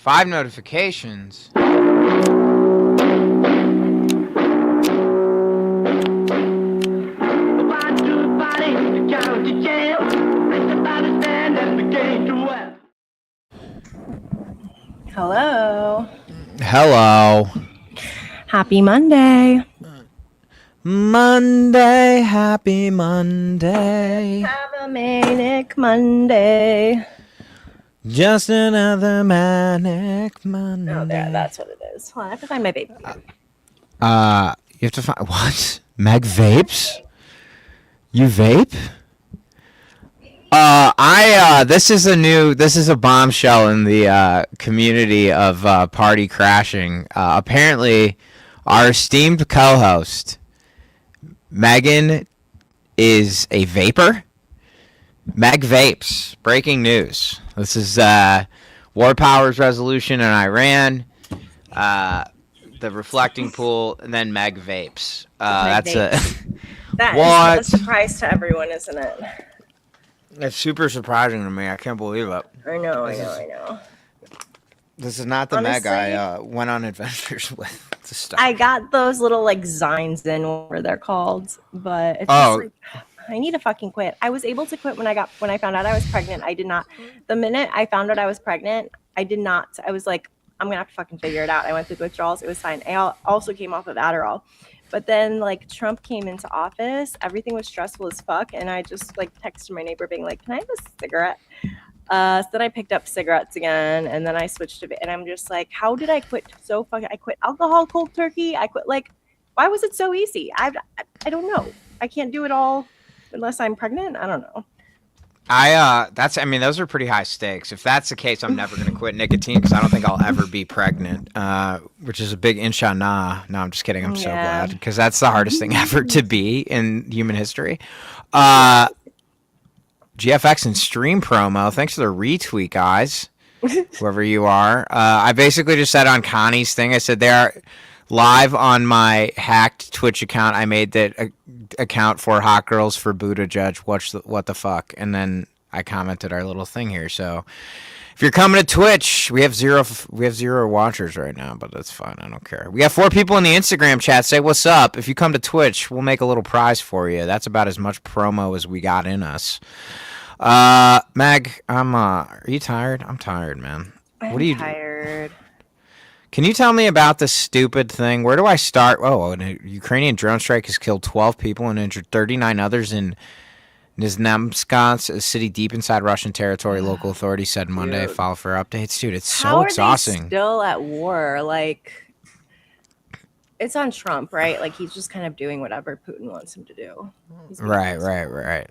5 notifications. Hello. Hello. Happy Monday. Monday, happy Monday. Have a manic Monday. Just another manic Monday. Oh, there. That's what it is. Hold on, I have to find my baby. You have to find what? Meg vapes? You vape? This is a bombshell in the community of party crashing. Apparently, our esteemed co-host Megan is a vapor. Meg vapes. Breaking news. This is War Powers resolution in Iran. The reflecting pool, and then Meg vapes. Meg That's That What? is a surprise to everyone, isn't it? It's super surprising to me. I can't believe it. I know. This is not the Honestly, Meg I went on adventures with to stop. I got those little like Zines in whatever they're called, but it's just like I need to fucking quit. I was able to quit when I found out I was pregnant. I did not. The minute I found out I was pregnant, I did not. I was like, I'm gonna have to fucking figure it out. I went through withdrawals. It was fine. I also came off of Adderall. But then, like, Trump came into office, everything was stressful as fuck, and I just, like, texted my neighbor being like, can I have a cigarette? So then I picked up cigarettes again, and then I switched to it, and I'm just like, how did I quit so fucking, I quit alcohol cold turkey, I quit, like, why was it so easy? I don't know. I can't do it all unless I'm pregnant? I don't know. Those are pretty high stakes. If that's the case, I'm never going to quit nicotine because I don't think I'll ever be pregnant, which is a big inshallah. No, I'm just kidding. I'm so glad because that's the hardest thing ever to be in human history. GFX and Stream promo. Thanks for the retweet, guys. Whoever you are. I basically just said on Connie's thing, I said they are live on my hacked Twitch account. I made that account for Hot Girls for Buddha Judge. What the fuck? And then I commented our little thing here. So if you're coming to Twitch, we have zero watchers right now, but that's fine. I don't care. We got 4 people in the Instagram chat. Say what's up. If you come to Twitch, we'll make a little prize for you. That's about as much promo as we got in us. Meg, are you tired? I'm tired, man. What are you tired? Can you tell me about this stupid thing? Where do I start? Oh, a Ukrainian drone strike has killed 12 people and injured 39 others in Nizhnekamsk, a city deep inside Russian territory, local authorities said Monday. Follow for updates. Dude, it's so exhausting. How are they still at war? Like, it's on Trump, right? Like, he's just kind of doing whatever Putin wants him to do. Right.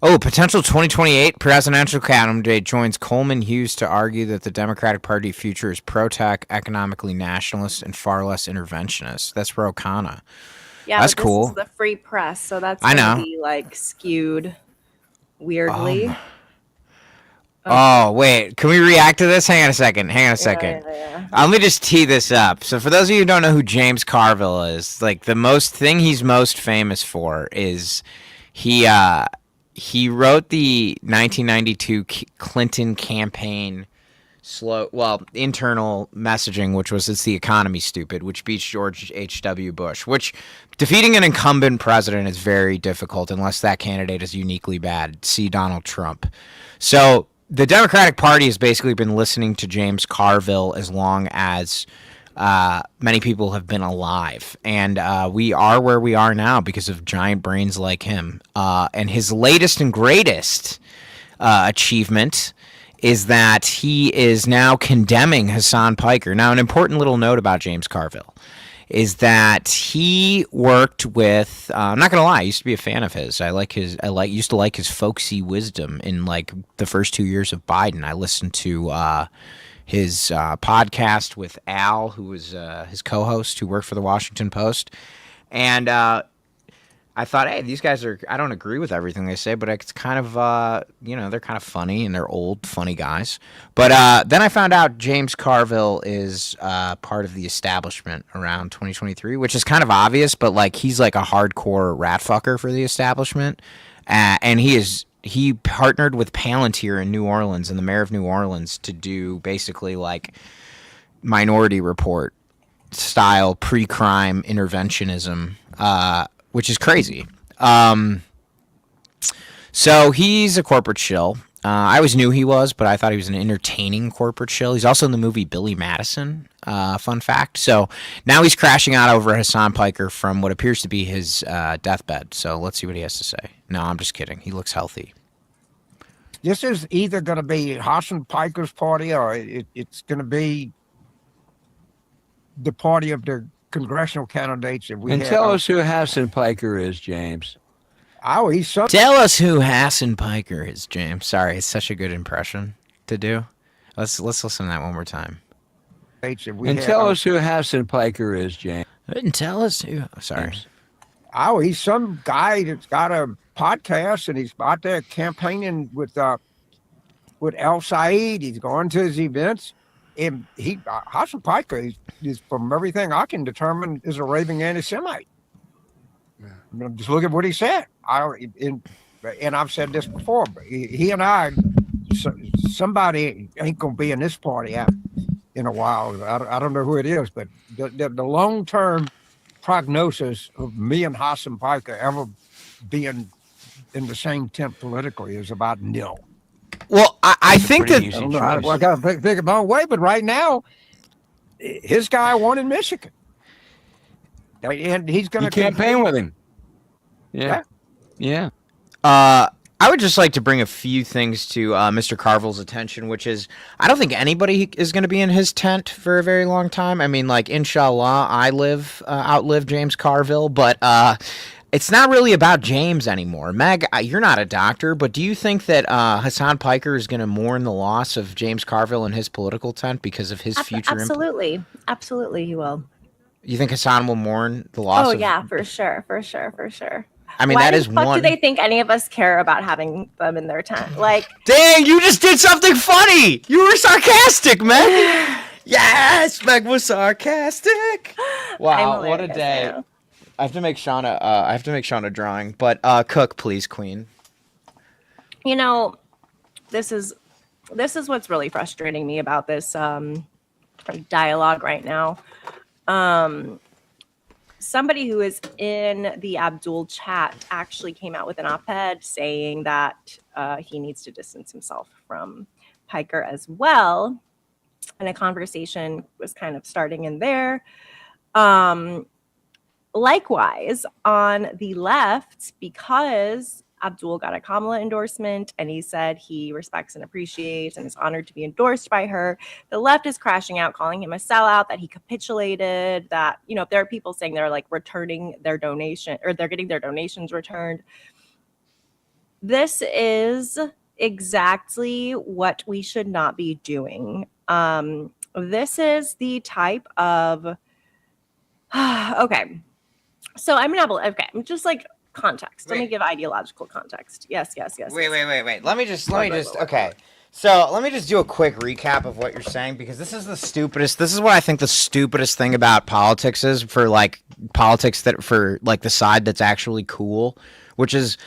Oh, potential 2028 presidential candidate joins Coleman Hughes to argue that the Democratic Party future is pro-tech, economically nationalist, and far less interventionist. That's Ro Khanna. Yeah, that's cool. This is the free press, so that's going to be like skewed weirdly. Oh, wait. Can we react to this? Hang on a second. Yeah. Let me just tee this up. So for those of you who don't know who James Carville is, like the thing he's most famous for is he wrote the 1992 Clinton campaign internal messaging, which was "It's the economy, stupid," which beats George H.W. Bush, which defeating an incumbent president is very difficult unless that candidate is uniquely bad. See Donald Trump. So the Democratic Party has basically been listening to James Carville as long as many people have been alive, and we are where we are now because of giant brains like him. And his latest and greatest achievement is that he is now condemning Hassan Piker. Now, an important little note about James Carville is that he worked with. I'm not gonna lie, I used to be a fan of his. Used to like his folksy wisdom in like the first 2 years of Biden. I listened to his podcast with Al, who was his co-host, who worked for the Washington Post, and I thought, hey, these guys I don't agree with everything they say, but it's kind of, they're kind of funny, and they're old, funny guys. But then I found out James Carville is part of the establishment around 2023, which is kind of obvious, but like he's like a hardcore rat fucker for the establishment. And he is he partnered with Palantir in New Orleans and the mayor of New Orleans to do basically like Minority Report style pre-crime interventionism, which is crazy. So he's a corporate shill. I always knew he was, but I thought he was an entertaining corporate shill. He's also in the movie Billy Madison, fun fact. So now he's crashing out over Hassan Piker from what appears to be his deathbed. So let's see what he has to say. No, I'm just kidding. He looks healthy. This is either going to be Hassan Piker's party or it's going to be the party of the congressional candidates. That we and have. tell us who Hassan Piker is, James. Oh, he's some. Tell us who Hassan Piker is, James. Sorry, it's such a good impression to do. Let's listen to that one more time. And tell us who Hassan Piker is, James. And tell us who. Sorry. Oh, he's some guy that's got a podcast and he's out there campaigning with Al Saeed. He's going to his events. And Hassan Piker is, from everything I can determine, is a raving anti-Semite. Yeah. Just look at what he said. And I've said this before. But he and I, somebody ain't gonna be in this party in a while. I don't know who it is, but the long-term prognosis of me and Hassan Piker ever being in the same tent politically is about nil. Well, I think that I got to think a long way, but right now, his guy won in Michigan, and he's going to campaign with him. Yeah. I would just like to bring a few things to Mr. Carville's attention, which is I don't think anybody is going to be in his tent for a very long time. I mean, like, inshallah, I outlive James Carville, but it's not really about James anymore. Meg, you're not a doctor, but do you think that Hassan Piker is going to mourn the loss of James Carville in his political tent because of his future? Absolutely, he will. You think Hassan will mourn the loss? Oh yeah, for sure. I mean, Why that is the fuck one. do they think any of us care about having them in their tent? Like, dang, you just did something funny. You were sarcastic, Meg. Yes, Meg was sarcastic. Wow, what a day. I have to make Shauna a drawing, but cook, please, Queen. You know, this is what's really frustrating me about this dialogue right now. Somebody who is in the Abdul chat actually came out with an op-ed saying that he needs to distance himself from Piker as well. And a conversation was kind of starting in there. Likewise, on the left, because Abdul got a Kamala endorsement and he said he respects and appreciates and is honored to be endorsed by her, the left is crashing out, calling him a sellout, that he capitulated, that, you know, there are people saying they're like returning their donation or they're getting their donations returned. This is exactly what we should not be doing. This is the type of okay. So I'm just like context. Let me give ideological context. Yes. Wait. Let me just okay. So let me just do a quick recap of what you're saying, because this is what I think the stupidest thing about politics is, for like politics that for like the side that's actually cool, which is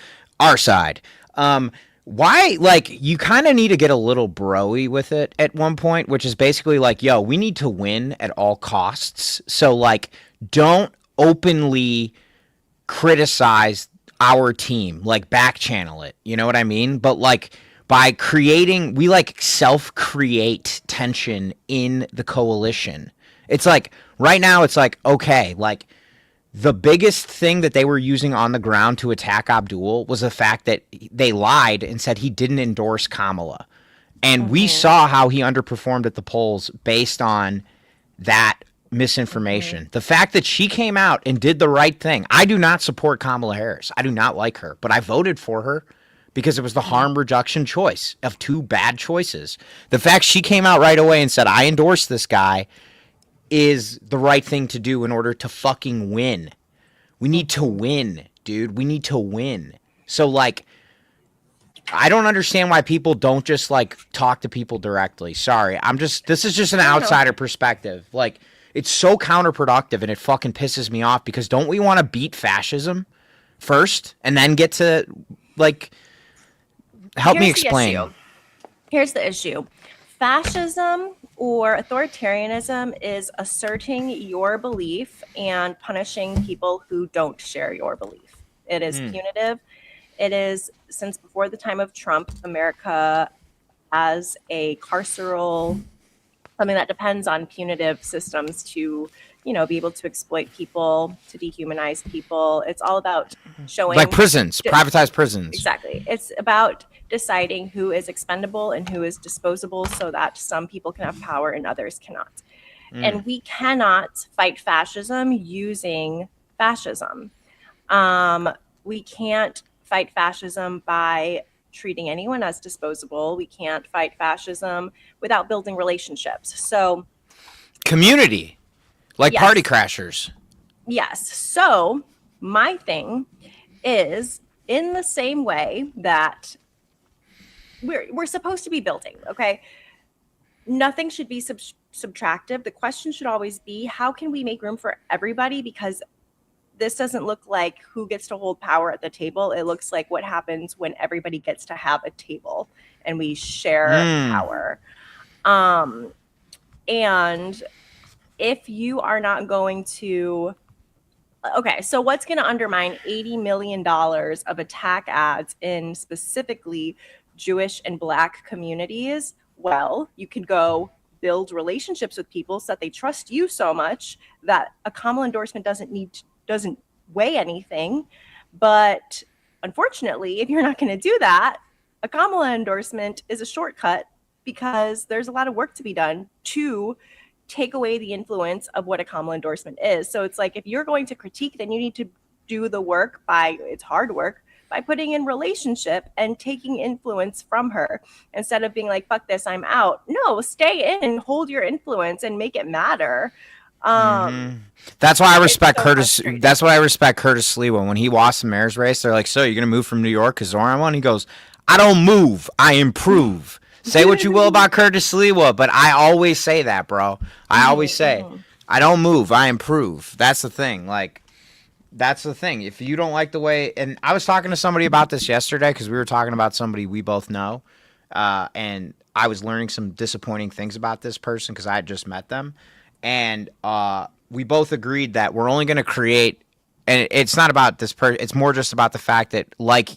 our side. Why, like, you kind of need to get a little bro-y with it at one point, which is basically like, yo, we need to win at all costs. So like, don't openly criticize our team, like back channel it, you know what I mean? But like, by creating, we like self-create tension in the coalition. It's like right now it's like, okay, like the biggest thing that they were using on the ground to attack Abdul was the fact that they lied and said he didn't endorse Kamala. And we saw how he underperformed at the polls based on that misinformation. The fact that she came out and did the right thing. I do not support Kamala Harris. I do not like her, but I voted for her because it was the harm reduction choice of two bad choices. The fact she came out right away and said, I endorse this guy, is the right thing to do in order to fucking win. We need to win, dude. We need to win. So like, I don't understand why people don't just like talk to people directly. Sorry. This is just an outsider perspective. Like, it's so counterproductive and it fucking pisses me off, because don't we want to beat fascism first and then get to like Help me Here's the explain. issue. Here's the issue. Fascism or authoritarianism is asserting your belief and punishing people who don't share your belief. It is punitive. It is, since before the time of Trump, America as a carceral, something that depends on punitive systems to, be able to exploit people, to dehumanize people. It's all about showing, like prisons, privatized prisons. Exactly. It's about deciding who is expendable and who is disposable so that some people can have power and others cannot. And we cannot fight fascism using fascism. We can't fight fascism by treating anyone as disposable. We can't fight fascism without building relationships. So, community, like Yes. party crashers. yes. So, my thing is, in the same way that we're supposed to be building, okay? Nothing should be subtractive. The question should always be, how can we make room for everybody? Because this doesn't look like who gets to hold power at the table. It looks like what happens when everybody gets to have a table and we share power. And if you are not going to, okay, so what's going to undermine $80 million of attack ads in specifically Jewish and Black communities? Well, you can go build relationships with people so that they trust you so much that a Kamala endorsement doesn't weigh anything. But unfortunately, if you're not going to do that, a Kamala endorsement is a shortcut because there's a lot of work to be done to take away the influence of what a Kamala endorsement is. So it's like, if you're going to critique, then you need to do the work it's hard work, by putting in relationship and taking influence from her instead of being like, fuck this, I'm out. No, stay in and hold your influence and make it matter. That's why I respect Curtis. That's why I respect Curtis Sliwa. When he lost the mayor's race, they're like, so you're going to move from New York because Zoran won? He goes, I don't move, I improve. Say what you will about Curtis Sliwa, but I always say that, bro. I always say, I don't move, I improve. That's the thing. Like, that's the thing. If you don't like the way, and I was talking to somebody about this yesterday because we were talking about somebody we both know, and I was learning some disappointing things about this person because I had just met them, and we both agreed that we're only going to create, and it's not about this person. It's more just about the fact that, like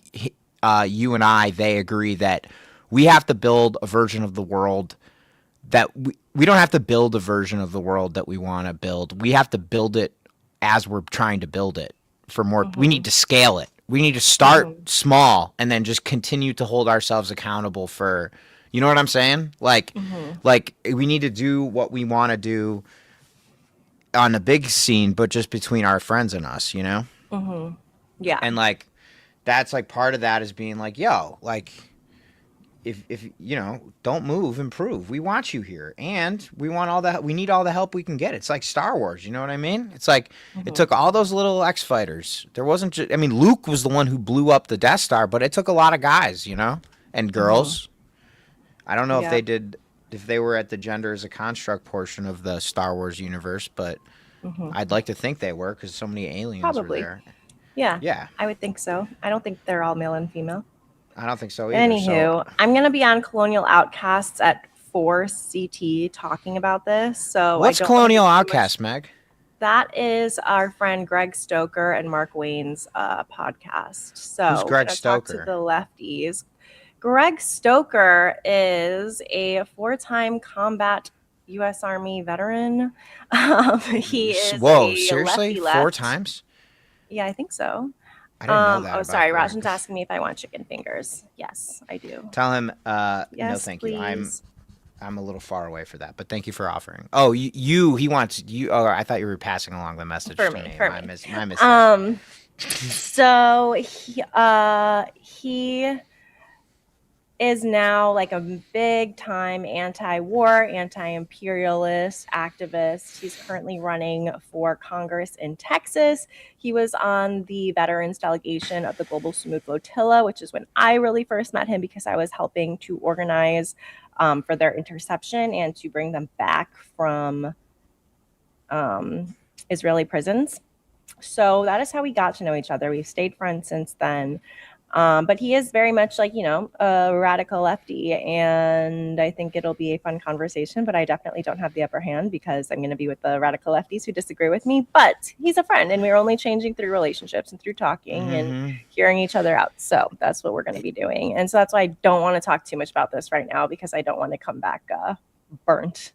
you and I, they agree that we have to build a version of the world that we don't have to build a version of the world that we want to build. We have to build it as we're trying to build it for more. We need to scale it. We need to start small and then just continue to hold ourselves accountable for, you know what I'm saying? Like we need to do what we want to do on the big scene, but just between our friends and us, you know? Yeah. And like, that's like part of that is being like, yo, like, if you know, don't move, improve. We want you here, and we want we need all the help we can get. It's like Star Wars, you know what I mean? It's like it took all those little X fighters. There wasn't just, I mean, Luke was the one who blew up the Death Star, but it took a lot of guys, you know, and girls. I don't know if they were at the gender as a construct portion of the Star Wars universe, but I'd like to think they were because so many aliens Probably. were there. Yeah, I would think so. I don't think they're all male and female. I don't think so either. Anywho, I'm going to be on Colonial Outcasts at 4 CT talking about this. So what's Colonial Outcast, Meg? That is our friend Greg Stoker and Mark Wayne's podcast. So who's Greg Stoker? Talk to the lefties. Greg Stoker is a 4-time combat U.S. Army veteran. He is seriously? lefty 4 times? Yeah, I think so. I didn't know that. Oh, sorry. Rajan's asking me if I want chicken fingers. Yes, I do. Tell him, yes, no, thank please. you. I'm a little far away for that, but thank you for offering. Oh, he wants you. Oh, I thought you were passing along the message for to me. My mistake. So he is now like a big time anti-war, anti-imperialist activist. He's currently running for Congress in Texas. He was on the veterans delegation of the Global Smooth Flotilla, which is when I really first met him because I was helping to organize for their interception and to bring them back from Israeli prisons. So that is how we got to know each other. We've stayed friends since then. But he is very much like, a radical lefty. And I think it'll be a fun conversation, but I definitely don't have the upper hand because I'm going to be with the radical lefties who disagree with me. But he's a friend and we're only changing through relationships and through talking and hearing each other out. So that's what we're going to be doing. And so that's why I don't want to talk too much about this right now because I don't want to come back burnt.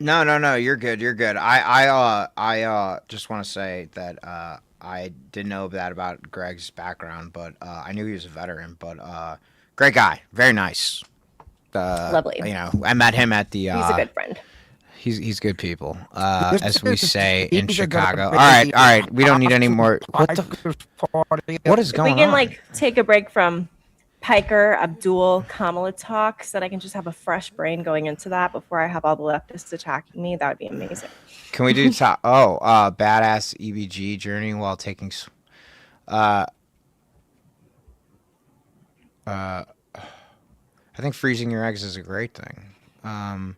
No, you're good. I just want to say that I didn't know that about Greg's background, but I knew he was a veteran. But great guy, very nice. Lovely. I met him at the. He's a good friend. He's good people, as we say in Chicago. All right. We don't need any more. What is going on? We can take a break from Piker, Abdul, Kamala talk so that I can just have a fresh brain going into that before I have all the leftists attacking me. That would be amazing. Can we do badass EBG journey while taking I think freezing your eggs is a great thing.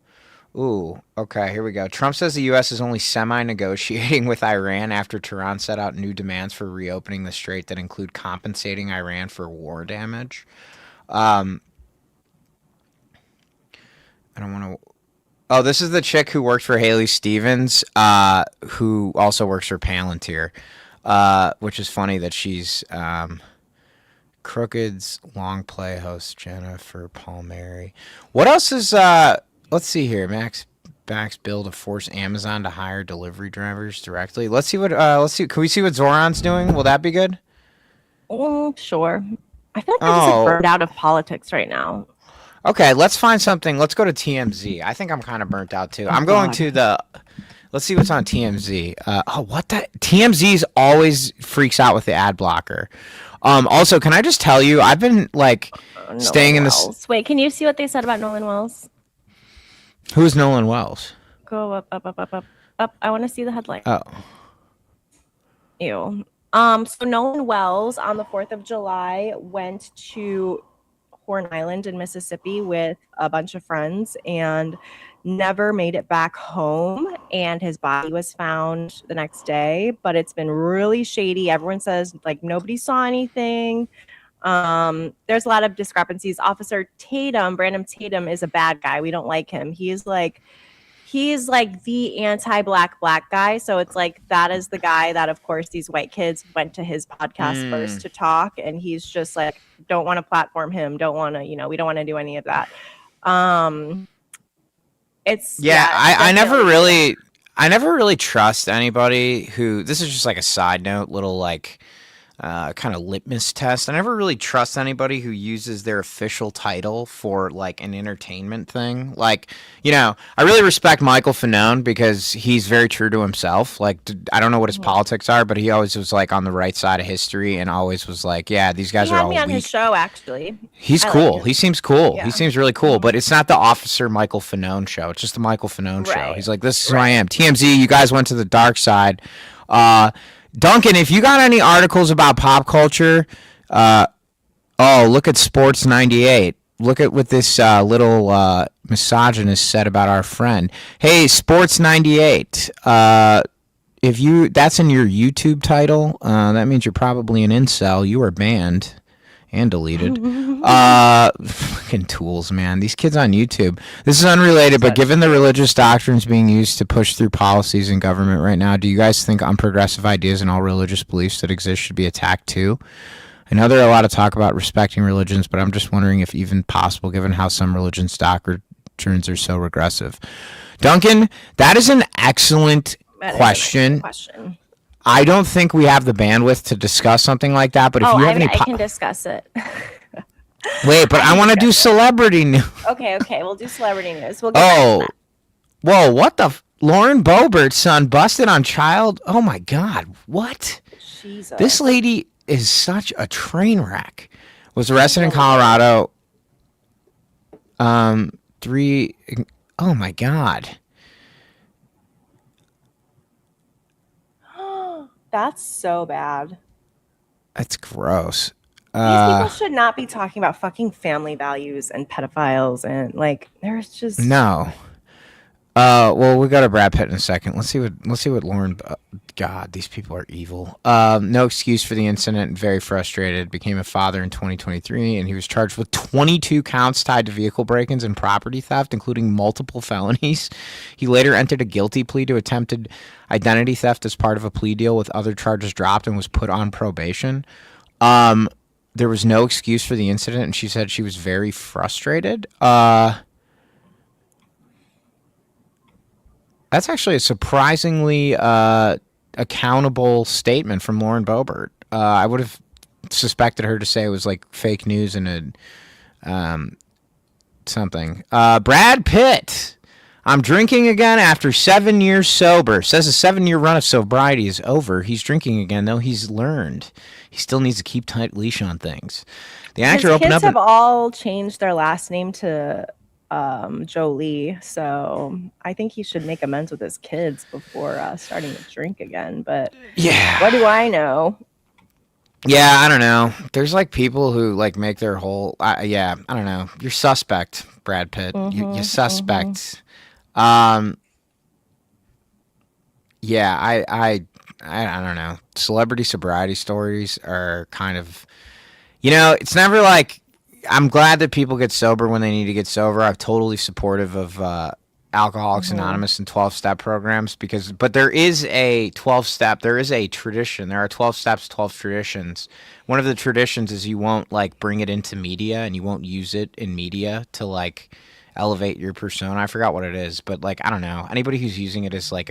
Okay, here we go. Trump says the U.S. is only semi-negotiating with Iran after Tehran set out new demands for reopening the strait that include compensating Iran for war damage. I don't want to... Oh, this is the chick who worked for Haley Stevens, who also works for Palantir, which is funny that she's... Crooked's long play host, Jennifer Palmieri. What else is... Let's see here. Max bill to force Amazon to hire delivery drivers directly. Let's see. Can we see what Zoran's doing? Will that be good? Sure. I feel like I'm just burned out of politics right now. Okay, let's find something. Let's go to TMZ. I think I'm kind of burnt out too. I'm going to the... Let's see what's on TMZ. What the... TMZ always freaks out with the ad blocker. Also, can I just tell you, I've been staying in this... Wait, can you see what they said about Nolan Wells? Who's Nolan Wells? Go up. I want to see the headline. Oh. Ew. So Nolan Wells on the 4th of July went to Horn Island in Mississippi with a bunch of friends and never made it back home. And his body was found the next day, but it's been really shady. Everyone says nobody saw anything. There's a lot of discrepancies. Officer Brandon Tatum is a bad guy. We don't like him. He's the anti-black guy. So it's that is the guy that, of course, these white kids went to his podcast first to talk. And he's just don't want to platform him. Don't want to, we don't want to do any of that. I never really trust anybody who, this is just a side note, little kind of litmus test. I never really trust anybody who uses their official title for an entertainment thing. I really respect Michael Fanone because he's very true to himself. I don't know what his politics are, but he always was on the right side of history and always was yeah, these guys are all weak. He had me on his show, actually. He's cool. He seems cool. Yeah. He seems really cool, but it's not the Officer Michael Fanone show. It's just the Michael Fanone show. He's this is who I am. TMZ, you guys went to the dark side. Duncan, if you got any articles about pop culture, look at Sports 98. Look at what this little misogynist said about our friend. Hey, Sports 98. If that's in your YouTube title, that means you're probably an incel. You are banned and deleted. Fucking tools, man. These kids on YouTube. This is unrelated, but given the religious doctrines being used to push through policies in government right now, do you guys think unprogressive ideas and all religious beliefs that exist should be attacked too? I know there are a lot of talk about respecting religions, but I'm just wondering if even possible, given how some religions' doctrines are so regressive. Duncan, that is an excellent question. I don't think we have the bandwidth to discuss something like that, but if you have I can discuss it. Wait, but I want to do celebrity news. Okay, we'll do celebrity news. We'll get whoa, what the... Lauren Boebert's son busted on child... Oh my God, what? Jesus. This lady is such a train wreck. Was arrested in Colorado. Oh my God. That's so bad. That's gross. These people should not be talking about fucking family values and pedophiles and there's just no. Well, we got to Brad Pitt in a second. Let's see what Lauren. God, these people are evil. No excuse for the incident. Very frustrated. Became a father in 2023, and he was charged with 22 counts tied to vehicle break-ins and property theft, including multiple felonies. He later entered a guilty plea to attempted identity theft as part of a plea deal, with other charges dropped, and was put on probation. There was no excuse for the incident, and she said she was very frustrated. That's actually a surprisingly accountable statement from Lauren Boebert. I would have suspected her to say it was like fake news and something. Brad Pitt. I'm drinking again after 7 years sober. Says a 7-year run of sobriety is over. He's drinking again, though he's learned. He still needs to keep tight leash on things. The actor opened up. His kids have all changed their last name to Jolie, so I think he should make amends with his kids before starting to drink again. But yeah, what do I know? Yeah, I don't know. There's like people who like make their whole I don't know. You're suspect, Brad Pitt. You're suspect. Yeah, I don't know. Celebrity sobriety stories are kind of, it's never like. I'm glad that people get sober when they need to get sober. I'm totally supportive of Alcoholics Anonymous and 12-step programs but there is a 12-step. There is a tradition. There are 12 steps, 12 traditions. One of the traditions is you won't like bring it into media and you won't use it in media to like elevate your persona. I forgot what it is, but like I don't know. Anybody who's using it as like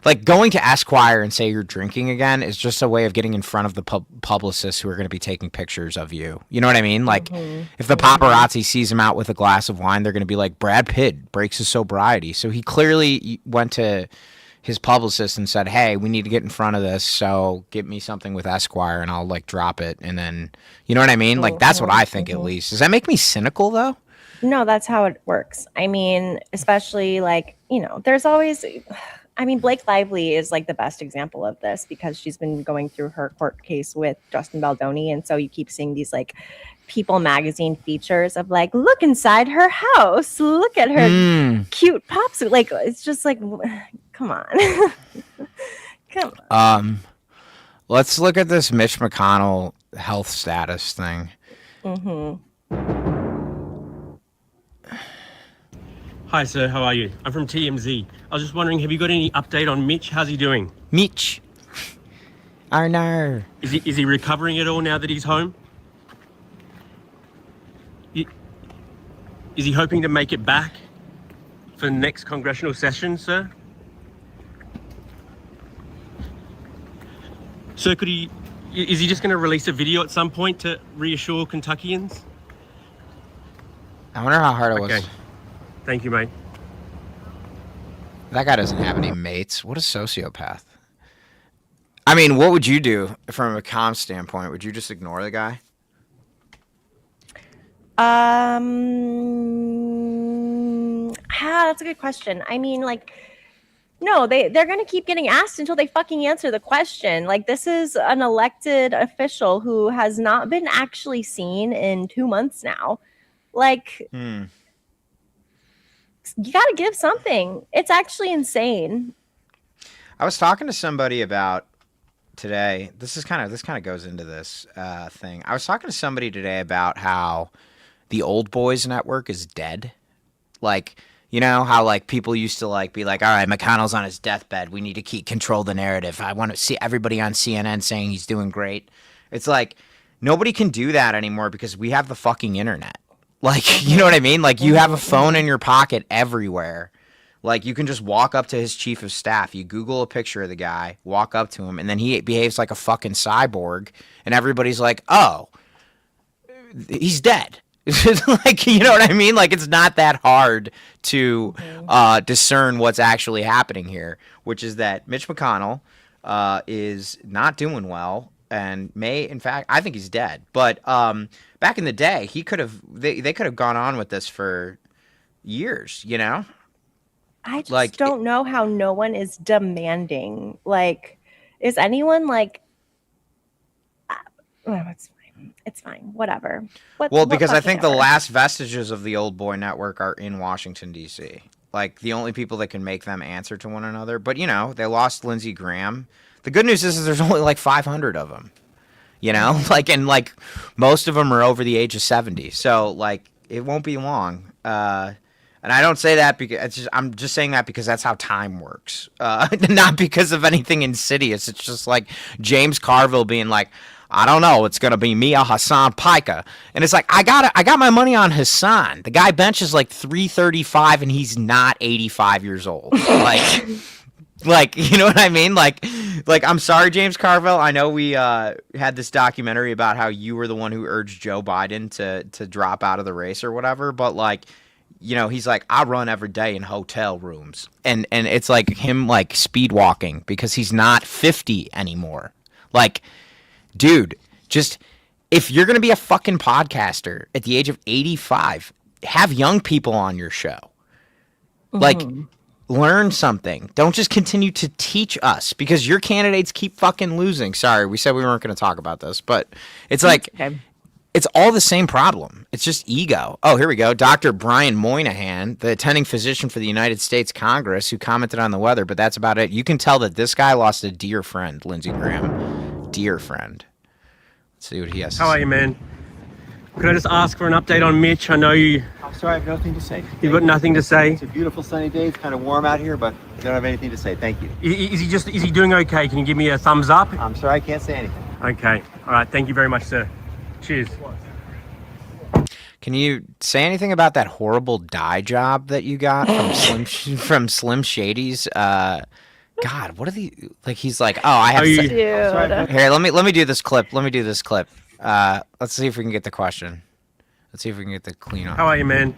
like going to Esquire and say you're drinking again is just a way of getting in front of the publicists who are going to be taking pictures of you. You know what I mean? Like if the paparazzi sees him out with a glass of wine, they're going to be like, Brad Pitt breaks his sobriety. So he clearly went to his publicist and said, hey, we need to get in front of this, so get me something with Esquire and I'll like drop it. And then, you know what I mean? Like that's what I think at least. Does that make me cynical though? No, that's how it works. I mean, especially like, there's always, Blake Lively is like the best example of this because she's been going through her court case with Justin Baldoni. And so you keep seeing these like People magazine features of like, look inside her house, look at her cute pops. Like, it's just like, come on. Come on. Let's look at this Mitch McConnell health status thing. Hi, sir. How are you? I'm from TMZ. I was just wondering, have you got any update on Mitch? How's he doing? Mitch. Arnar. Is he recovering at all now that he's home? Is he hoping to make it back for the next congressional session, sir? Sir, is he just going to release a video at some point to reassure Kentuckians? I wonder how hard it was. Okay. Thank you, mate. That guy doesn't have any mates. What a sociopath. I mean, what would you do from a comm standpoint? Would you just ignore the guy? That's a good question. I mean, like, no, they're going to keep getting asked until they fucking answer the question. Like, this is an elected official who has not been actually seen in 2 months now. Like, you got to give something. It's actually insane. I was talking to somebody about today. This kind of goes into this thing. I was talking to somebody today about how the Old Boys Network is dead. Like, how like people used to like be like, all right, McConnell's on his deathbed. We need to control the narrative. I want to see everybody on CNN saying he's doing great. It's like nobody can do that anymore because we have the fucking internet. Like, you know what I mean? Like, you have a phone in your pocket everywhere. Like, you can just walk up to his chief of staff. You Google a picture of the guy, walk up to him, and then he behaves like a fucking cyborg. And everybody's like, oh, he's dead. Like, you know what I mean? Like, it's not that hard to discern what's actually happening here, which is that Mitch McConnell is not doing well. And in fact, I think he's dead. But back in the day, they could have gone on with this for years, I just don't know how no one is demanding. Like, is anyone like, it's fine, whatever. Because I think the last vestiges of the Old Boy Network are in Washington, D.C. Like the only people that can make them answer to one another. But they lost Lindsey Graham. The good news is there's only like 500 of them. And most of them are over the age of 70. So like it won't be long. And I don't say that because I'm just saying that because that's how time works. Not because of anything insidious. It's just like James Carville being like, I don't know, it's gonna be me or Hassan Piker. And it's like I got my money on Hassan. The guy benches like 335 and he's not 85 years old. Like you know what I mean? Like I'm sorry, James Carville. I know we had this documentary about how you were the one who urged Joe Biden to drop out of the race or whatever, but like he's like, I run every day in hotel rooms. And it's like him like speed walking because he's not 50 anymore. Like, dude, just if you're going to be a fucking podcaster at the age of 85, have young people on your show. Like, learn something. Don't just continue to teach us because your candidates keep fucking losing. Sorry, we said we weren't going to talk about this, but it's like... Okay. It's all the same problem. It's just ego. Oh, here we go. Dr. Brian Moynihan, the attending physician for the United States Congress, who commented on the weather, but that's about it. You can tell that this guy lost a dear friend, Lindsey Graham. Dear friend. Let's see what he has to say. How are you, man? Could I just ask for an update on Mitch? I know you... I'm sorry, I have nothing to say. You've got nothing to say? It's a beautiful sunny day. It's kind of warm out here, but I don't have anything to say. Thank you. Is he doing okay? Can you give me a thumbs up? I'm sorry, I can't say anything. Okay. All right. Thank you very much, sir. Cheers. Can you say anything about that horrible dye job that you got from Slim Shady's? God, what are the like? He's like, oh, I have. Dude. Here, let me do this clip. Let's see if we can get the question. Let's see if we can get the clean on. How are you, man?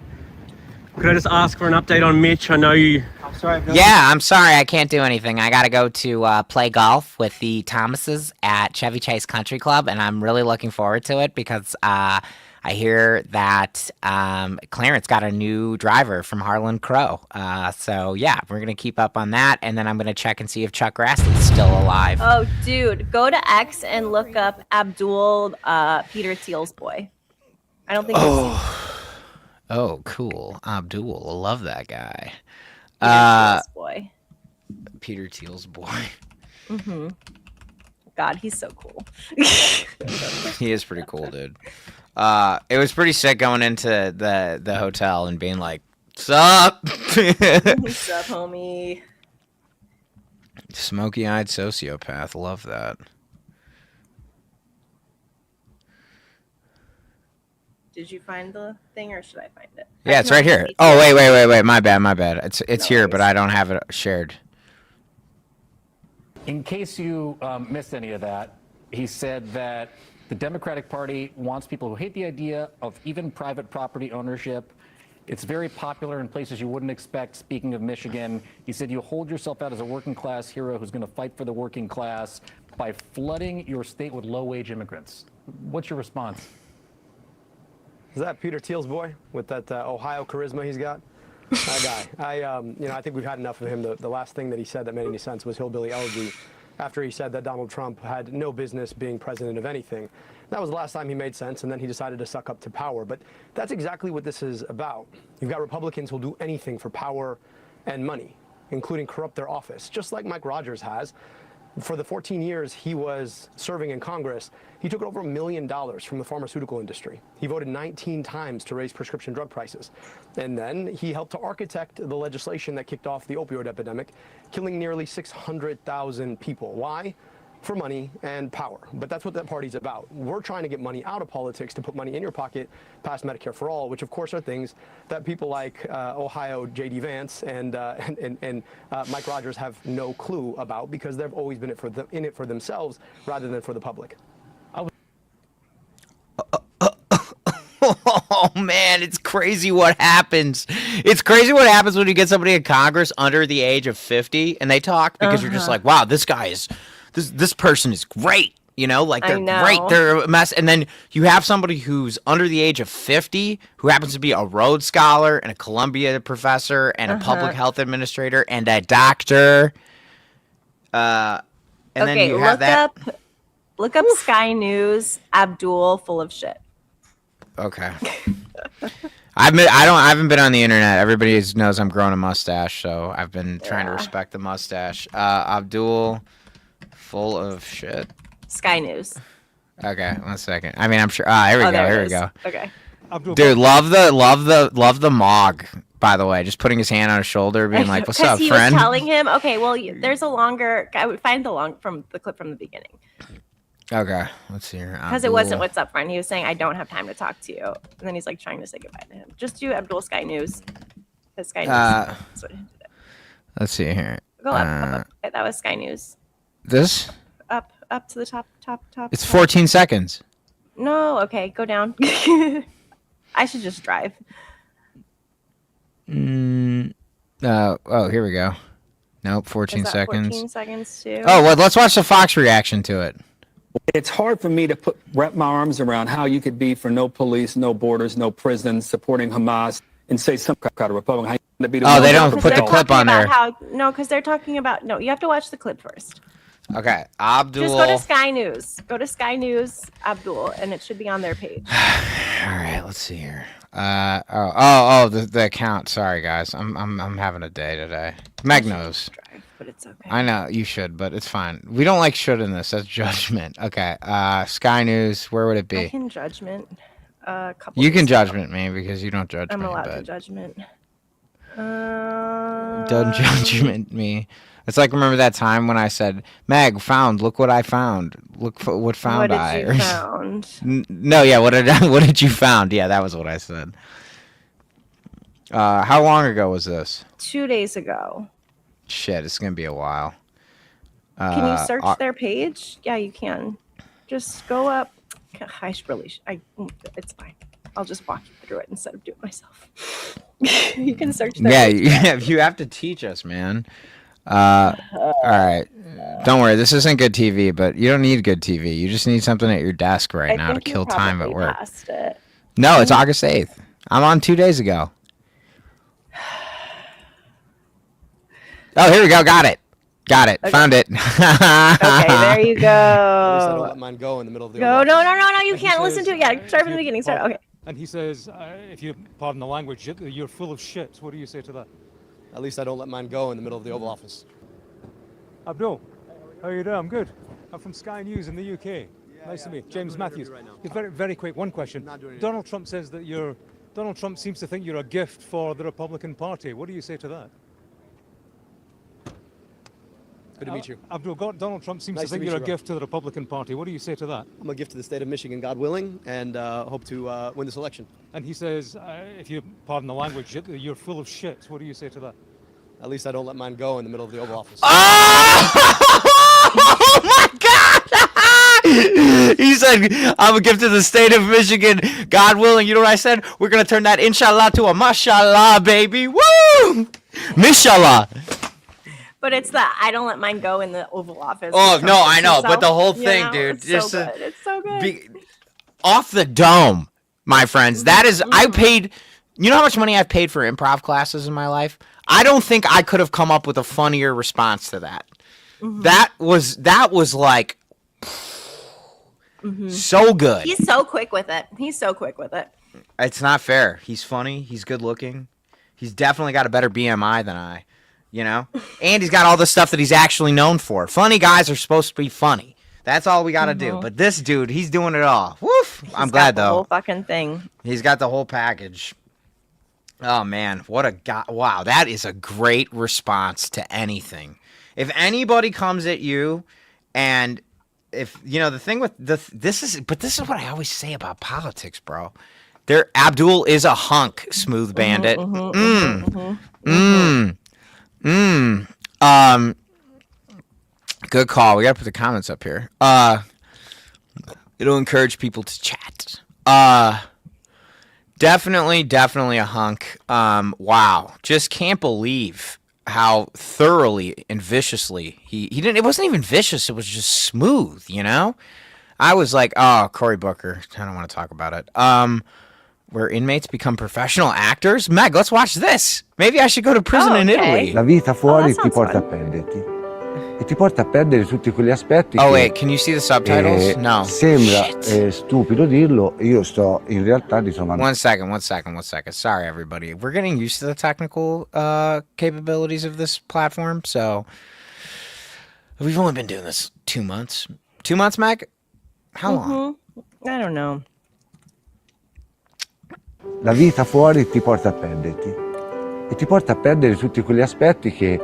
Could I just ask for an update on Mitch? I know you... I'm sorry. I'm sorry. I can't do anything. I got to go to play golf with the Thomases at Chevy Chase Country Club, and I'm really looking forward to it because I hear that Clarence got a new driver from Harlan Crow. So, yeah, we're going to keep up on that, and then I'm going to check and see if Chuck Grassley's still alive. Oh, dude, go to X and look up Abdul Peter Thiel's boy. I don't think Oh, cool. Abdul. I love that guy. Thiel's boy. Peter Thiel's boy. Mm-hmm. God, he's so cool. He is pretty cool, dude. It was pretty sick going into the hotel and being like, "Sup?" What's up, homie? Smoky-eyed sociopath. Love that. Did you find the thing, or should I find it? Yeah, it's right here. Oh, wait. My bad. It's here, but I don't have it shared. In case you missed any of that, he said that the Democratic Party wants people who hate the idea of even private property ownership. It's very popular in places you wouldn't expect. Speaking of Michigan, he said you hold yourself out as a working class hero who's going to fight for the working class by flooding your state with low-wage immigrants. What's your response? Is that Peter Thiel's boy with that Ohio charisma he's got? That guy. I think we've had enough of him. The last thing that he said that made any sense was hillbilly elegy, after he said that Donald Trump had no business being president of anything. That was the last time he made sense, and then he decided to suck up to power. But that's exactly what this is about. You've got Republicans who'll do anything for power and money, including corrupt their office, just like Mike Rogers has. For the 14 years he was serving in Congress, he took over $1 million from the pharmaceutical industry. He voted 19 times to raise prescription drug prices. And then he helped to architect the legislation that kicked off the opioid epidemic, killing nearly 600,000 people. Why? For money and power. But that's what that party's about. We're trying to get money out of politics to put money in your pocket past Medicare for All, which of course are things that people like Ohio J.D. Vance and Mike Rogers have no clue about because they've always been in it for themselves rather than for the public. Oh man, it's crazy what happens. It's crazy what happens when you get somebody in Congress under the age of 50 and they talk because you're just like, wow, this guy is this person is great. Like they're great. They're a mess. And then you have somebody who's under the age of 50 who happens to be a Rhodes Scholar and a Columbia professor and a public health administrator and a doctor. And then you have that. Look up Sky News, Abdul full of shit. Okay. I haven't been on the internet. Everybody knows I'm growing a mustache, so I've been trying to respect the mustache. Abdul, full of shit. Sky News. Okay, 1 second. I mean, I'm sure. Here we go. There it Here we is. go. Okay. Dude, love the Mog. By the way, just putting his hand on his shoulder, being like, "What's up, he friend?" was telling him, okay, well, there's a longer. I would find the clip from the beginning Okay, let's see here. because it wasn't "What's up, friend." He was saying, "I don't have time to talk to you," and then he's like trying to say goodbye to him. Just do Abdul Sky News. The Sky News. That's what it did. Let's see here. Go up. That was Sky News. This? Up to the top. It's 14 seconds. No, okay, go down. I should just drive. Oh, here we go. Nope, 14 Is that seconds. 14 seconds too. Oh, well, let's watch the Fox reaction to it. It's hard for me to wrap my arms around how you could be for no police, no borders, no prisons, supporting Hamas, and say some kind of Republican. How you gonna be Oh, they don't 'Cause put the they're clip talking on about there. because they're talking about you have to watch the clip first. Okay, Abdul. Just go to Sky News. Go to Sky News, Abdul, and it should be on their page. All right, let's see here. The account. Sorry, guys. I'm having a day today. Meg knows. Drive, but it's okay. I know you should, but it's fine. We don't like should in this. That's judgment. Okay. Sky News. Where would it I be? can judgment. A couple. You can weeks ago. judgment me because you don't judge I'm me. allowed to But judgment. don't judgment me. It's like remember that time when I said, "Meg found. Look what I found. Look for what found What I." did you found? No, yeah. What did you found? Yeah, that was what I said. How long ago was this? 2 days ago. Shit, it's gonna be a while. Can you search their page? Yeah, you can. Just go up. It's fine. I'll just walk you through it instead of do it myself. You can search their page. You have to teach us, man. All right. Don't worry, this isn't good TV, but you don't need good TV. You just need something at your desk right now to think you kill time at probably work. passed it. No, it's August 8th. I'm on 2 days ago. Oh, here we go. Got it. Okay. Found it. Okay, there you At least I don't go. let mine go in the middle of the. Go. Oval No, Office. you can't listen to it. Yeah, start from the beginning. Start. Okay. And he says, if you pardon the language, you're full of shit. What do you say to that? At least I don't let mine go in the middle of the Oval Office. Abdul, how are you doing? I'm good. I'm from Sky News in the UK. Nice to meet you. James Matthews. right now. Just very quick, one question. Not doing it. Donald Trump says that Donald Trump seems to think you're a gift for the Republican Party. What do you say to that? Good to meet you. Abdul, Donald Trump seems Nice to to think meet you're a you, Rob. gift to the Republican Party. What do you say to that? I'm a gift to the state of Michigan, God willing, and hope to win this election. And he says, if you pardon the language, you're full of shit. What do you say to that? At least I don't let mine go in the middle of the Oval Office. Oh my God! He said, I'm a gift to the state of Michigan. God willing. You know what I said? We're going to turn that inshallah to a mashallah, baby. Woo! Mishallah. But it's the I don't let mine go in the Oval Office. Oh, Trump no, I puts know. himself, But the whole you thing, know, dude. It's Just so good. It's so good. Off the dome, my friends. That is, I paid, you know how much money I've paid for improv classes in my life? I don't think I could have come up with a funnier response to that. That was like so good. He's so quick with it. It's not fair. He's funny. He's good looking. He's definitely got a better BMI than I, you know? And he's got all the stuff that he's actually known for. Funny guys are supposed to be funny. That's all we got to do. But this dude, he's doing it all. Woof. I'm glad, the though. whole fucking thing. He's got the whole package. Oh, man. What a guy. Wow. That is a great response to anything. If anybody comes at you and if, you know, the thing with this is what I always say about politics, bro. Abdul is a hunk, Smooth Bandit. Good call. We got to put the comments up here. It'll encourage people to chat. Definitely a hunk. Wow. Just can't believe how thoroughly and viciously he didn't. It wasn't even vicious. It was just smooth, you know? I was like, oh, Cory Booker. I don't want to talk about it. Where inmates become professional actors? Meg, let's watch this. Maybe I should go to prison in Italy. La vita fuori that ti sounds porta a fun. perderti. e ti porta a perdere tutti quegli aspetti Oh che, wait, can you see the subtitles? No. sembra Shit. stupido dirlo, io sto in realtà ritrovando. One second. Sorry, everybody. We're getting used to the technical capabilities of this platform, so we've only been doing this 2 months. 2 months, Meg? How long? I don't know. La vita fuori ti porta a perderti e ti porta a perdere tutti quegli aspetti che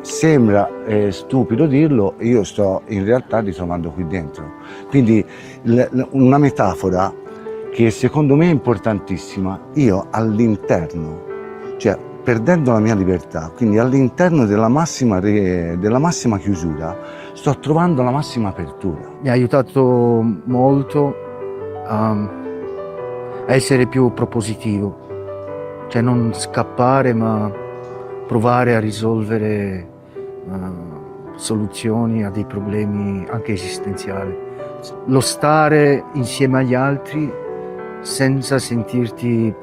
sembra stupido dirlo, io sto in realtà ritrovando qui dentro. Quindi una metafora che secondo me è importantissima, io all'interno, cioè perdendo la mia libertà, quindi all'interno della massima chiusura, sto trovando la massima apertura. Mi ha aiutato molto a essere più propositivo, cioè non scappare ma provare a risolvere soluzioni a dei problemi anche esistenziali. Lo stare insieme agli altri senza sentirti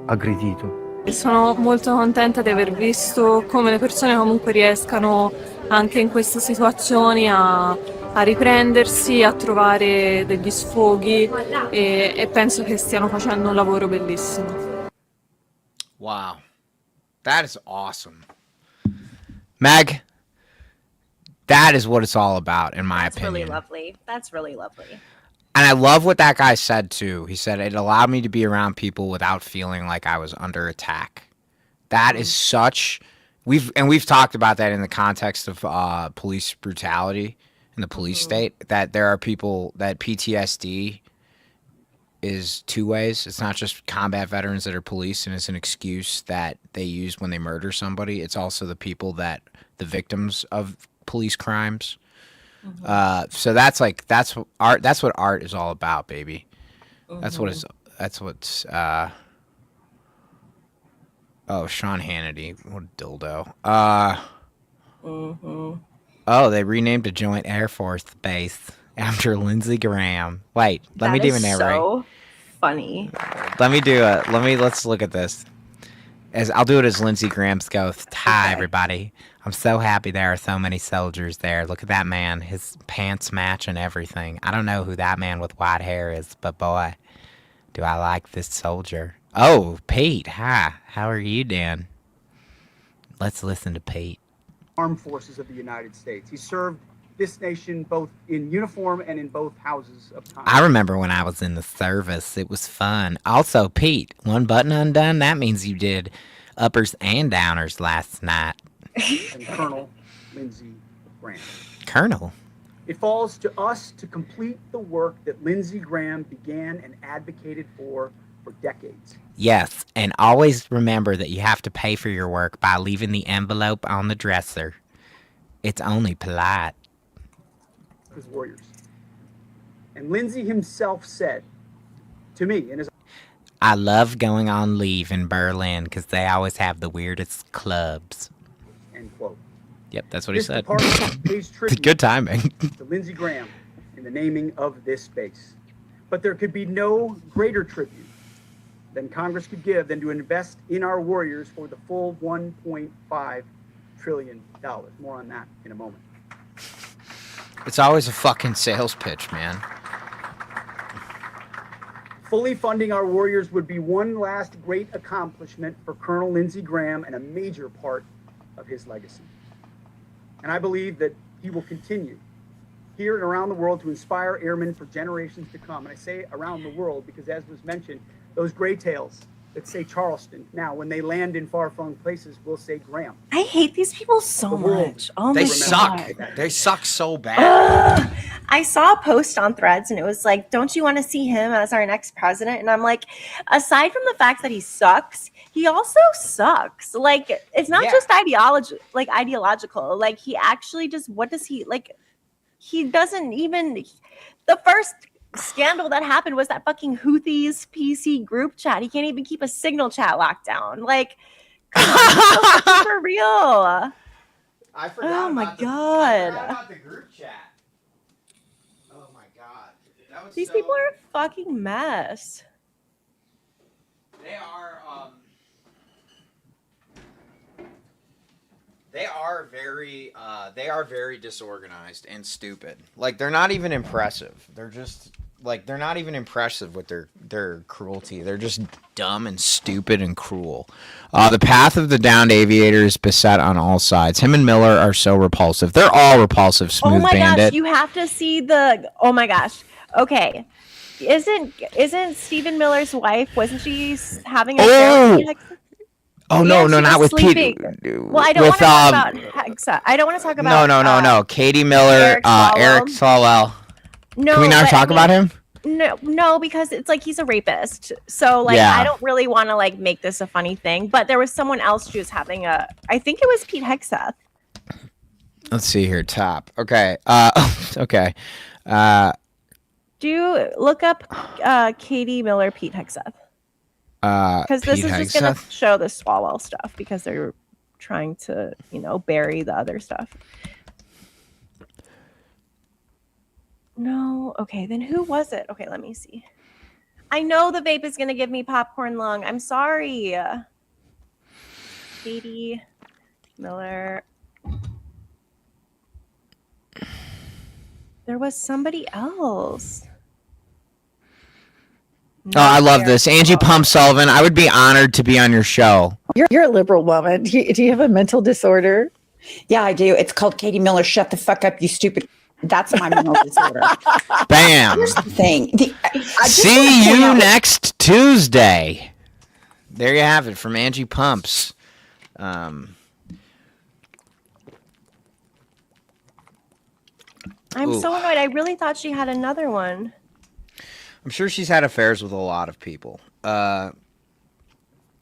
aggredito. Sono molto contenta di aver visto come le persone comunque riescano anche in queste situazioni a riprendersi, a trovare degli sfoghi e penso che stiano facendo un lavoro bellissimo. Wow. That is awesome. Meg, that is what it's all about, in my opinion. Really lovely. That's really lovely. And I love what that guy said, too. He said it allowed me to be around people without feeling like I was under attack. That is such... We've talked about that in the context of police brutality in the police state, that there are people that PTSD is two ways. It's not just combat veterans that are police and it's an excuse that they use when they murder somebody. It's also the people the victims of police crimes. So that's what art is all about, baby. That's what's oh, Sean Hannity, what a dildo. Oh, they renamed a joint Air Force base after Lindsey Graham. Wait, let me do an narrate. So funny. Let's look at this. I'll do it as Lindsey Graham's ghost. Hi, everybody. I'm so happy there are so many soldiers there. Look at that man. His pants match and everything. I don't know who that man with white hair is, but boy, do I like this soldier. Oh, Pete. Hi. How are you doing? Let's listen to Pete. Armed Forces of the United States. He served this nation both in uniform and in both houses of Congress. I remember when I was in the service. It was fun. Also, Pete, one button undone? That means you did uppers and downers last night. And Colonel Lindsey Graham. Colonel? It falls to us to complete the work that Lindsey Graham began and advocated for decades. Yes, and always remember that you have to pay for your work by leaving the envelope on the dresser. It's only polite. His warriors. And Lindsey himself said to me in his... I love going on leave in Berlin because they always have the weirdest clubs. End quote. Yep, that's what he said. Pays tribute Good timing. to Lindsey Graham in the naming of this base. But there could be no greater tribute than Congress could give than to invest in our warriors for the full $1.5 trillion. More on that in a moment. It's always a fucking sales pitch, man. Fully funding our warriors would be one last great accomplishment for Colonel Lindsey Graham and a major part of his legacy. And I believe that he will continue here and around the world to inspire airmen for generations to come. And I say around the world because, as was mentioned, those gray tails that say Charleston, now when they land in far-flung places, will say Graham. I hate these people so much. Oh They my suck. God. They suck so bad. I saw a post on Threads and it was like, don't you want to see him as our next president? And I'm like, aside from the fact that he sucks, he also sucks. Like, it's not just ideological. Like, he actually just, what does he, like, he doesn't even, the first scandal that happened was that fucking Houthis PC group chat. He can't even keep a Signal chat locked down. Like, come on, for real. I forgot. Oh my about God. I forgot about the group chat. Oh my God. That was These so... people are a fucking mess. They are. They are very disorganized and stupid. Like, they're not even impressive. They're just like, they're not even impressive with their cruelty. They're just dumb and stupid and cruel. The path of the downed aviator is beset on all sides. Him and Miller are so repulsive. They're all repulsive. Smooth Oh my Bandit. gosh, you have to see the. Oh my gosh. Okay. Isn't Stephen Miller's wife? Wasn't she having a affair with Pete Hegseth? Oh Yeah, no, she not was with sleeping. Pete. Well, I don't want to talk about Hegseth. I don't want to talk about. No. Katie Miller, Eric Swalwell. No, Can we not but talk about him? No, because it's like he's a rapist. So like Yeah. I don't really want to like make this a funny thing. But there was someone else she was having a. I think it was Pete Hegseth. Let's see here. Top. Okay. Okay. Do you look up Katie Miller, Pete Hegseth? Because this Pete is just gonna Hegseth? show the Swalwell stuff because they're trying to, bury the other stuff. No, okay, then who was it? Okay, let me see. I know the vape is gonna give me popcorn lung. I'm sorry. Katie Miller. There was somebody else. Oh, I love this. Angie Pump Sullivan. I would be honored to be on your show. You're a liberal woman. Do you have a mental disorder? Yeah, I do. It's called Katie Miller. Shut the fuck up, you stupid. That's my mental disorder. Bam. Here's the thing. I just See wanna point you out- next Tuesday. There you have it from Angie Pumps. I'm Ooh. so annoyed. I really thought she had another one. I'm sure she's had affairs with a lot of people.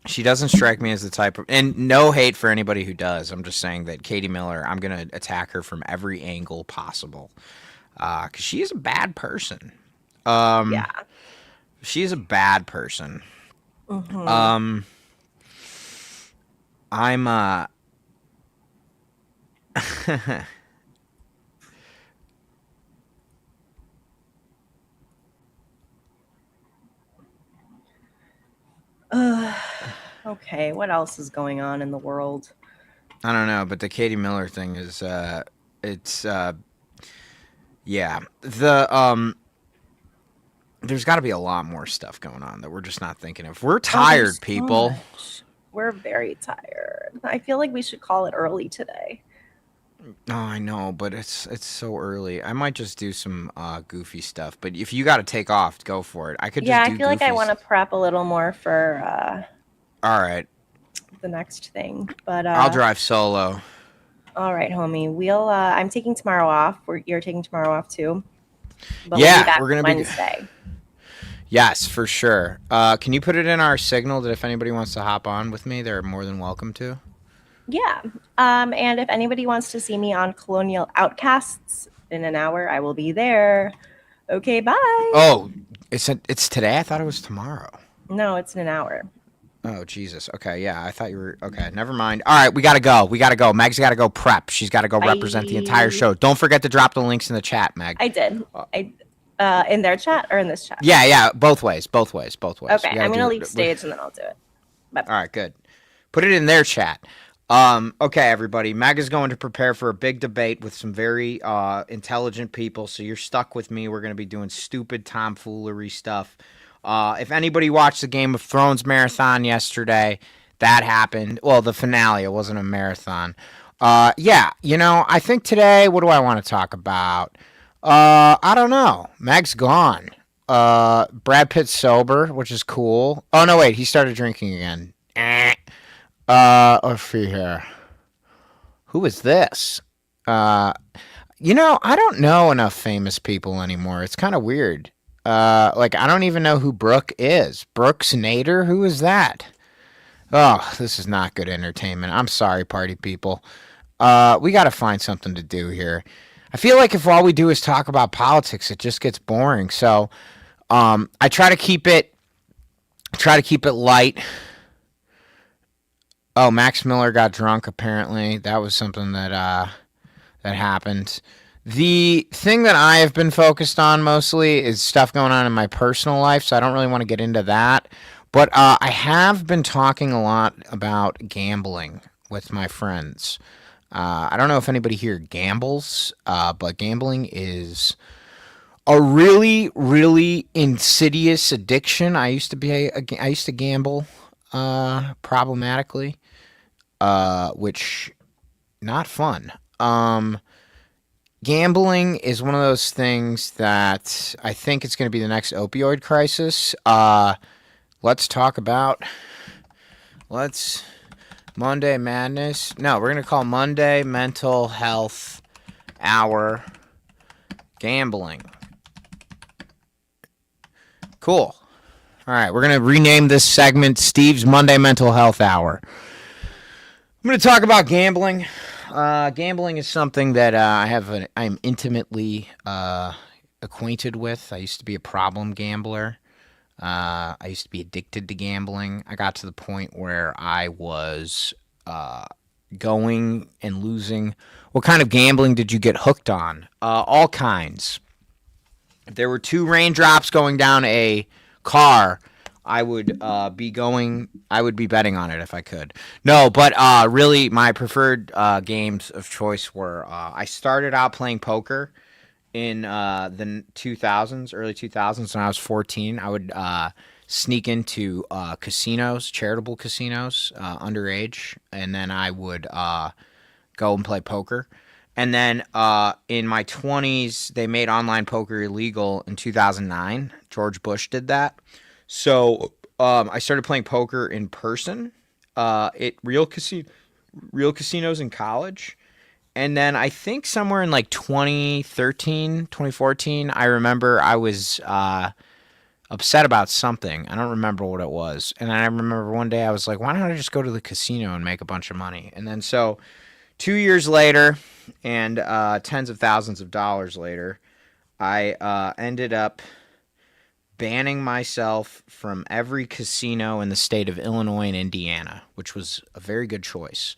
She doesn't strike me as the type of, and no hate for anybody who does. I'm just saying that Katie Miller, I'm going to attack her from every angle possible. Because she is a bad person. Yeah. She is a bad person. Mhm. I'm, Okay, what else is going on in the world? I don't know, but the Katie Miller thing is, it's, yeah. There's got to be a lot more stuff going on that we're just not thinking of. We're tired, there's so people. much. We're very tired. I feel like we should call it early today. Oh, I know, but it's so early. I might just do some goofy stuff. But if you got to take off, go for it. I could Yeah, just do I feel like I goofy want to prep a little more for All right. the next thing. But I'll drive solo. All right, homie. We'll. I'm taking tomorrow off. You're taking tomorrow off too. But Yeah, we'll be back we're gonna be- Wednesday. Yes, for sure. Can you put it in our signal that if anybody wants to hop on with me, they're more than welcome to? Yeah. And if anybody wants to see me on Colonial Outcasts in an hour, I will be there. Okay, bye. Oh, it's today? I thought it was tomorrow. No, it's in an hour. Oh, Jesus. Okay, yeah, I thought you were... Okay, never mind. All right, we got to go. Meg's got to go prep. She's got to go represent the entire Bye. show. Don't forget to drop the links in the chat, Meg. I did. In their chat or in this chat? Yeah, both ways. Okay, You gotta I'm gonna do leave it. stage and then I'll do it. All right, good. Put it in their chat. Okay, everybody. Meg is going to prepare for a big debate with some very intelligent people, so you're stuck with me. We're going to be doing stupid tomfoolery stuff. If anybody watched the Game of Thrones marathon yesterday, that happened. Well, the finale, it wasn't a marathon. Yeah, I think today, what do I want to talk about? I don't know. Meg's gone. Brad Pitt's sober, which is cool. Oh, no, wait. He started drinking again. Let's see here. Who is this? I don't know enough famous people anymore. It's kind of weird. I don't even know who Brooke is. Brooke Snyder? Who is that? Oh, this is not good entertainment. I'm sorry, party people. We got to find something to do here. I feel like if all we do is talk about politics, it just gets boring. So, I try to keep it light. Oh, Max Miller got drunk, apparently. That was something that happened. The thing that I have been focused on mostly is stuff going on in my personal life, so I don't really want to get into that. But I have been talking a lot about gambling with my friends. I don't know if anybody here gambles, but gambling is a really, really insidious addiction. I used to gamble problematically, which not fun. Gambling is one of those things that I think it's going to be the next opioid crisis. Let's Monday Madness. No, we're going to call Monday Mental Health Hour Gambling. Cool. All right, we're going to rename this segment Steve's Monday Mental Health Hour. I'm going to talk about gambling. Gambling is something that I'm intimately acquainted with. I used to be a problem gambler. I used to be addicted to gambling. I got to the point where I was going and losing. What kind of gambling did you get hooked on? All kinds. If there were 2 raindrops going down a car, I would be betting on it if I could. No, but really my preferred games of choice were I started out playing poker in the 2000s, early 2000s when I was 14. I would sneak into casinos, charitable casinos, underage, and then I would go and play poker. And then in my 20s, they made online poker illegal in 2009. George Bush did that. So I started playing poker in person at real casinos in college. And then I think somewhere in like 2013, 2014, I remember I was upset about something. I don't remember what it was. And I remember one day I was like, why don't I just go to the casino and make a bunch of money? And then so 2 years later and tens of thousands of dollars later, I ended up banning myself from every casino in the state of Illinois and Indiana, which was a very good choice.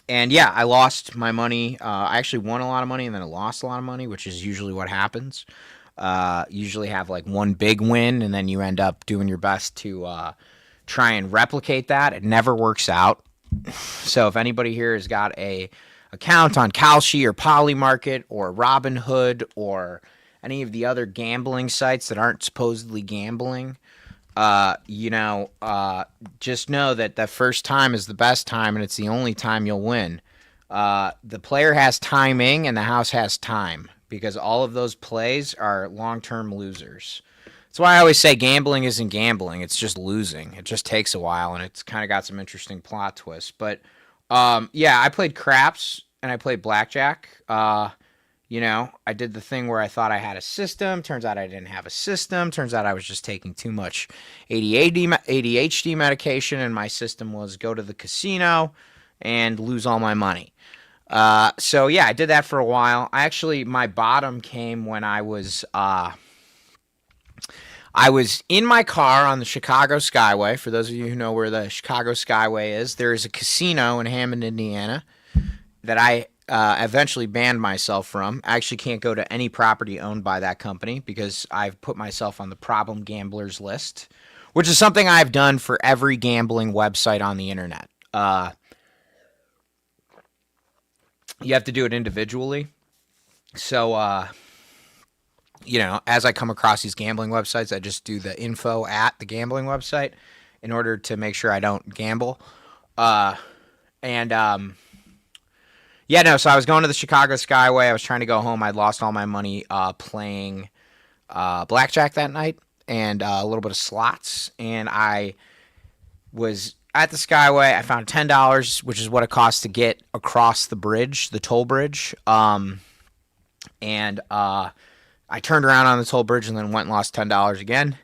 And yeah, I lost my money. I actually won a lot of money and then I lost a lot of money, which is usually what happens. Usually have like one big win and then you end up doing your best to try and replicate that. It never works out. So if anybody here has got a account on Kalshi or Polymarket or Robinhood or any of the other gambling sites that aren't supposedly gambling, just know that the first time is the best time and it's the only time you'll win. The player has timing and the house has time because all of those plays are long-term losers. That's why I always say gambling isn't gambling. It's just losing. It just takes a while and it's kind of got some interesting plot twists. But, yeah, I played craps and I played blackjack. I did the thing where I thought I had a system. Turns out I didn't have a system. Turns out I was just taking too much ADHD medication, and my system was go to the casino and lose all my money. So, yeah, I did that for a while. My bottom came when I was in my car on the Chicago Skyway. For those of you who know where the Chicago Skyway is, there is a casino in Hammond, Indiana that I eventually banned myself from. I actually can't go to any property owned by that company because I've put myself on the problem gamblers list, which is something I've done for every gambling website on the internet. You have to do it individually. So, as I come across these gambling websites, I just do the info at the gambling website in order to make sure I don't gamble. So I was going to the Chicago Skyway. I was trying to go home. I'd lost all my money playing blackjack that night and a little bit of slots. And I was at the Skyway. I found $10, which is what it costs to get across the bridge, the toll bridge. I turned around on the toll bridge and then went and lost $10 again.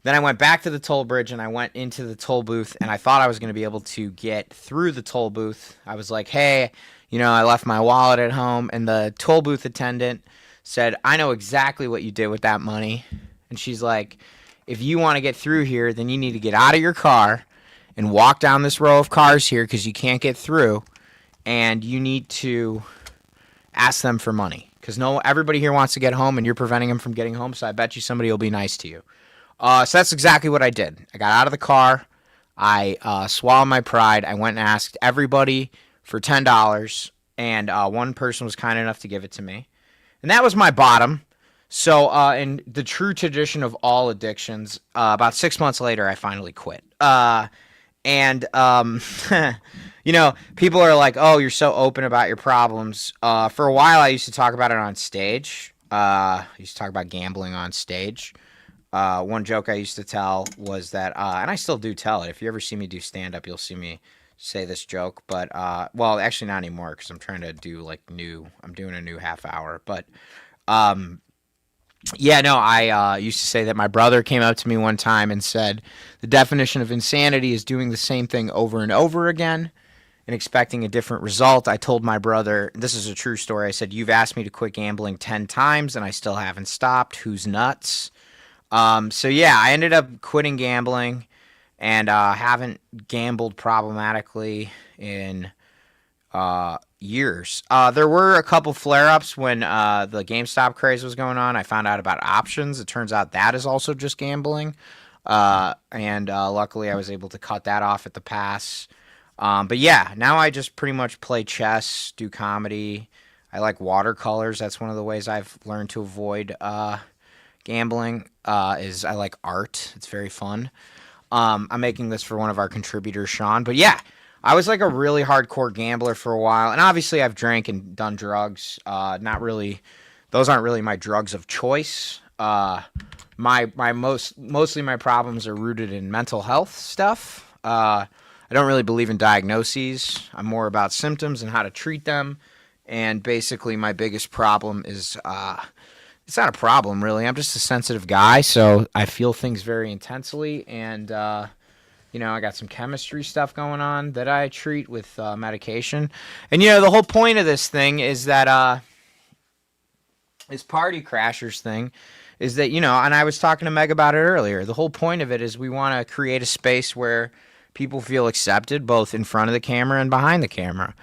Then I went back to the toll bridge and I went into the toll booth and I thought I was going to be able to get through the toll booth. I was like, hey, I left my wallet at home, and the toll booth attendant said, I know exactly what you did with that money. And she's like, if you want to get through here, then you need to get out of your car and walk down this row of cars here because you can't get through, and you need to ask them for money because everybody here wants to get home and you're preventing them from getting home, so I bet you somebody will be nice to you. So that's exactly what I did. I got out of the car. I swallowed my pride. I went and asked everybody for $10, and one person was kind enough to give it to me, and that was my bottom. So, in the true tradition of all addictions, about 6 months later, I finally quit. And you know, people are like, "Oh, you're so open about your problems." For a while, I used to talk about it on stage. I used to talk about gambling on stage. One joke I used to tell was that, and I still do tell it. If you ever see me do stand-up, you'll see me say this joke. But, well, actually not anymore because I'm trying to do, like, I'm doing a new half hour. But, yeah, no, I used to say that my brother came up to me one time and said, the definition of insanity is doing the same thing over and over again and expecting a different result. I told my brother, this is a true story, I said, you've asked me to quit gambling 10 times and I still haven't stopped. Who's nuts? So yeah, I ended up quitting gambling and haven't gambled problematically in years. There were a couple flare-ups when the GameStop craze was going on. I found out about options. It turns out that is also just gambling. And luckily I was able to cut that off at the pass. But yeah, now I just pretty much play chess, do comedy. I like watercolors. That's one of the ways I've learned to avoid gambling, is I like art. It's very fun. I'm making this for one of our contributors, Sean. But yeah, I was like a really hardcore gambler for a while. And obviously I've drank and done drugs. Not really, those aren't really my drugs of choice. Mostly my problems are rooted in mental health stuff. I don't really believe in diagnoses. I'm more about symptoms and how to treat them. And basically my biggest problem is, it's not a problem really. I'm just a sensitive guy. So I feel things very intensely. And, you know, I got some chemistry stuff going on that I treat with medication. And, you know, the whole point of this thing is that, this Party Crashers thing is that, you know, and I was talking to Meg about it earlier. The whole point of it is we want to create a space where people feel accepted both in front of the camera and behind the camera.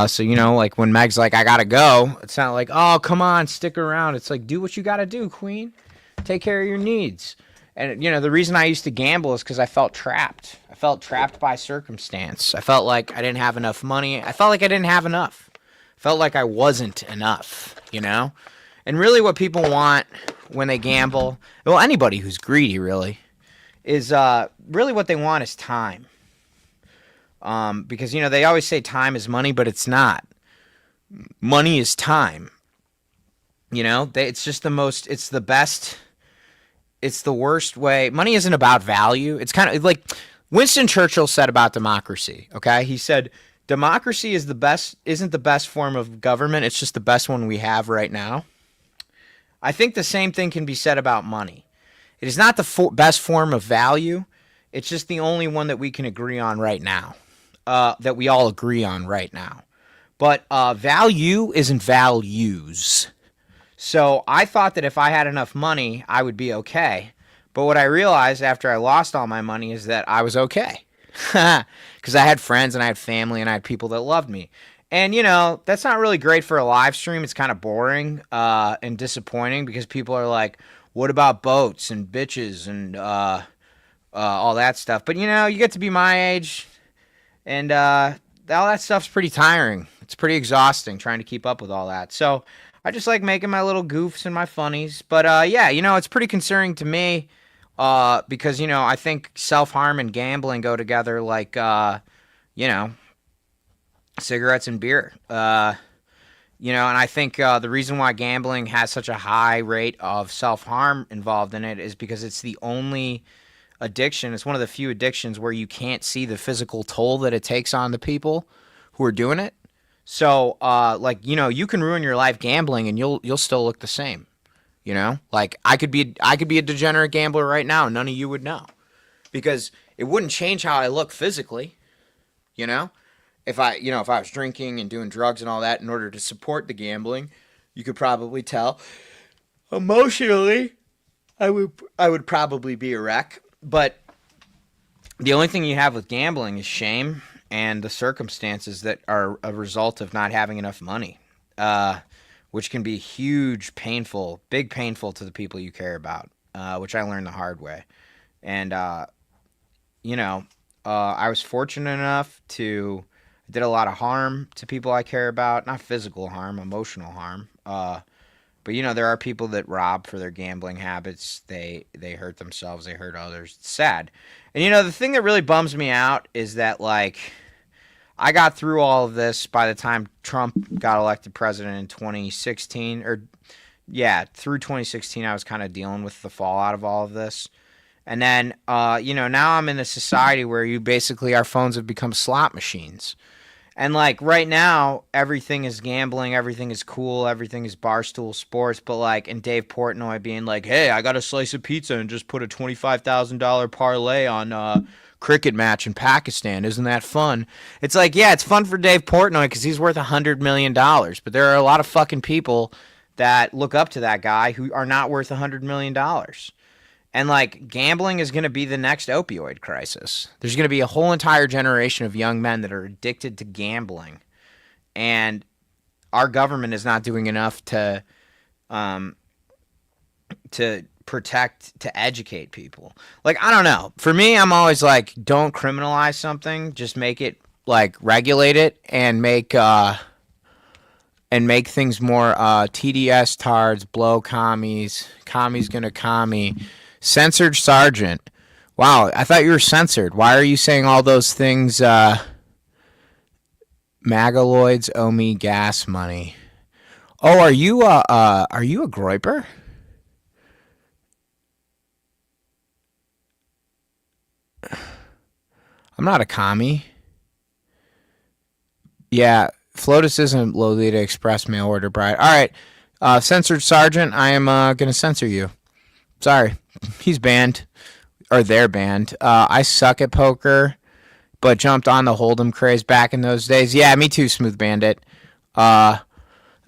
So, you know, like when Meg's like, I got to go, it's not like, oh, come on, stick around. It's like, do what you got to do, queen. Take care of your needs. And, you know, the reason I used to gamble is because I felt trapped. I felt trapped by circumstance. I felt like I didn't have enough money. I felt like I didn't have enough. I felt like I wasn't enough, you know? And really what people want when they gamble, well, anybody who's greedy really, is really what they want is time. Because, you know, they always say time is money, but it's not. Money is time. You know, it's just it's the best, it's the worst way. Money isn't about value. It's kind of like Winston Churchill said about democracy, okay? He said, democracy isn't the best form of government. It's just the best one we have right now. I think the same thing can be said about money. It is not the best form of value. It's just the only one that we can agree on right now, that we all agree on right now. But value isn't values. So I thought that if I had enough money, I would be okay. But what I realized after I lost all my money is that I was okay. Because I had friends and I had family and I had people that loved me. And, you know, that's not really great for a live stream. It's kind of boring and disappointing because people are like, what about boats and bitches and all that stuff? But, you know, you get to be my age and all that stuff's pretty tiring. It's pretty exhausting trying to keep up with all that. So I just like making my little goofs and my funnies. But, yeah, you know, it's pretty concerning to me because, you know, I think self-harm and gambling go together like, you know, cigarettes and beer. You know, and I think the reason why gambling has such a high rate of self-harm involved in it is because it's the only addiction. It's one of the few addictions where you can't see the physical toll that it takes on the people who are doing it. So, like, you know, you can ruin your life gambling and you'll still look the same. You know, like I could be a degenerate gambler right now. And none of you would know because it wouldn't change how I look physically. You know, if I was drinking and doing drugs and all that in order to support the gambling, you could probably tell. Emotionally, I would probably be a wreck. But the only thing you have with gambling is shame and the circumstances that are a result of not having enough money, which can be big painful to the people you care about, which I learned the hard way. And, you know, I was fortunate enough to did a lot of harm to people I care about. Not physical harm, emotional harm. But, you know, there are people that rob for their gambling habits. They hurt themselves. They hurt others. It's sad. And, you know, the thing that really bums me out is that, like, I got through all of this by the time Trump got elected president in 2016. Through 2016, I was kind of dealing with the fallout of all of this. And then, you know, now I'm in a society where our phones have become slot machines. And, like, right now, everything is gambling, everything is cool, everything is Barstool Sports, but, like, and Dave Portnoy being like, hey, I got a slice of pizza and just put a $25,000 parlay on cricket match in Pakistan. Isn't that fun? It's like, yeah, it's fun for Dave Portnoy because he's worth $100 million, but there are a lot of fucking people that look up to that guy who are not worth $100 million. And, like, gambling is going to be the next opioid crisis. There's going to be a whole entire generation of young men that are addicted to gambling. And our government is not doing enough to protect, to educate people. Like, I don't know. For me, I'm always like, don't criminalize something. Just make it, like, regulate it and make things more TDS tards, blow commies gonna commie. Censored Sergeant. Wow, I thought you were censored. Why are you saying all those things? Magaloids owe me gas money. Oh, are you a groiper? I'm not a commie. Yeah, FLOTUS isn't Lolita Express mail order bride. All right, Censored Sergeant, I am going to censor you. Sorry. He's banned, or they're banned. I suck at poker, but jumped on the Hold'em craze back in those days. Yeah, me too, Smooth Bandit. I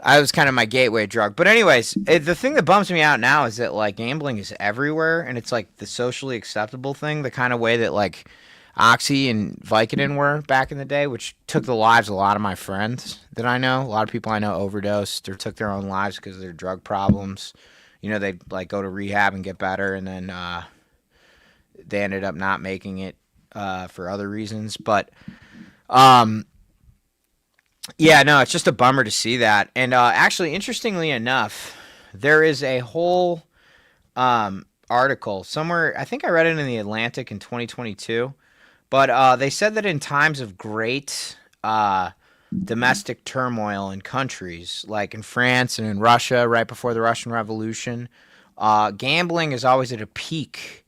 was kind of my gateway drug. But anyways, the thing that bums me out now is that, like, gambling is everywhere, and it's, like, the socially acceptable thing, the kind of way that, like, Oxy and Vicodin were back in the day, which took the lives of a lot of my friends that I know. A lot of people I know overdosed or took their own lives because of their drug problems. You know, they like go to rehab and get better, and then they ended up not making it for other reasons. But yeah, no, it's just a bummer to see that. And actually, interestingly enough, there is a whole article somewhere. I think I read it in the Atlantic in 2022, but they said that in times of great domestic turmoil in countries like in France and in Russia right before the Russian Revolution, gambling is always at a peak,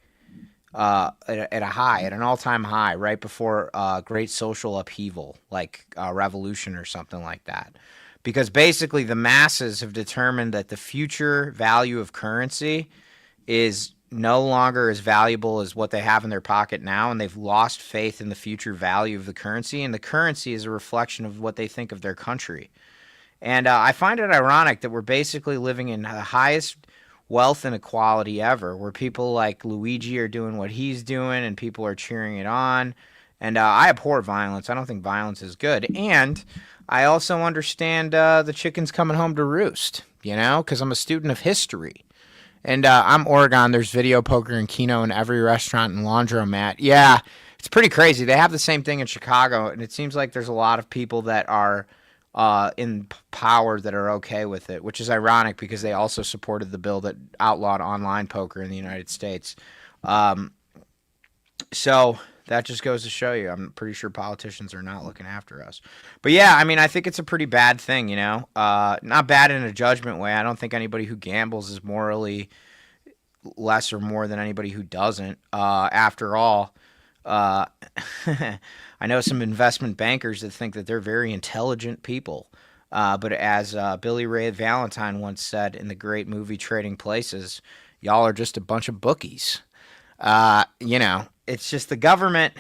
at an all-time high right before great social upheaval like revolution or something like that, because basically the masses have determined that the future value of currency is no longer as valuable as what they have in their pocket now, and they've lost faith in the future value of the currency, and the currency is a reflection of what they think of their country. And I find it ironic that we're basically living in the highest wealth inequality ever, where people like Luigi are doing what he's doing and people are cheering it on. And I abhor violence. I don't think violence is good. And I also understand the chickens coming home to roost, you know, because I'm a student of history. And I'm Oregon. There's video poker and Keno in every restaurant and laundromat. Yeah, it's pretty crazy. They have the same thing in Chicago, and it seems like there's a lot of people that are in power that are okay with it, which is ironic because they also supported the bill that outlawed online poker in the United States. So that just goes to show you, I'm pretty sure politicians are not looking after us. But yeah, I mean, I think it's a pretty bad thing, you know, not bad in a judgment way. I don't think anybody who gambles is morally less or more than anybody who doesn't. After all, I know some investment bankers that think that they're very intelligent people. But as Billy Ray Valentine once said in the great movie Trading Places, y'all are just a bunch of bookies. You know, it's just the government.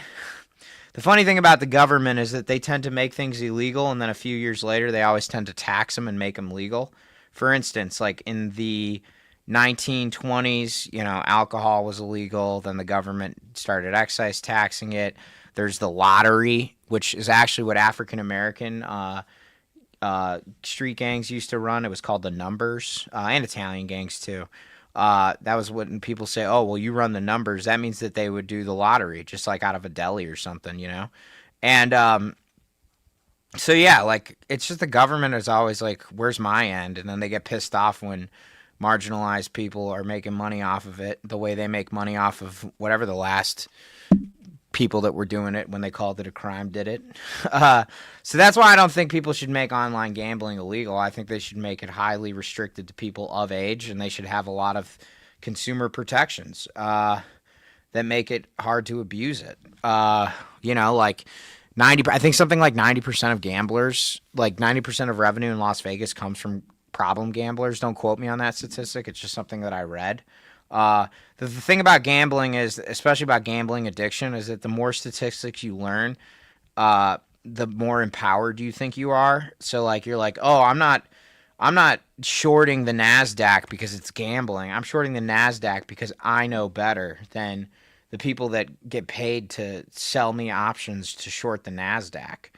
The funny thing about the government is that they tend to make things illegal, and then a few years later, they always tend to tax them and make them legal. For instance, like in the 1920s, you know, alcohol was illegal. Then the government started excise taxing it. There's the lottery, which is actually what African-American street gangs used to run. It was called the Numbers, and Italian gangs too. That was when people say, oh, well, you run the numbers. That means that they would do the lottery, just like out of a deli or something, you know? And So yeah, like it's just the government is always like, where's my end? And then they get pissed off when marginalized people are making money off of it the way they make money off of whatever the last people that were doing it when they called it a crime did it. So that's why I don't think people should make online gambling illegal. I think they should make it highly restricted to people of age, and they should have a lot of consumer protections that make it hard to abuse it. You know, like 90, I think something like 90% of gamblers, like 90% of revenue in Las Vegas comes from problem gamblers. Don't quote me on that statistic. It's just something that I read. The thing about gambling is, especially about gambling addiction, is that the more statistics you learn, the more empowered you think you are. So like, you're like, oh, I'm not shorting the NASDAQ because it's gambling. I'm shorting the NASDAQ because I know better than the people that get paid to sell me options to short the NASDAQ.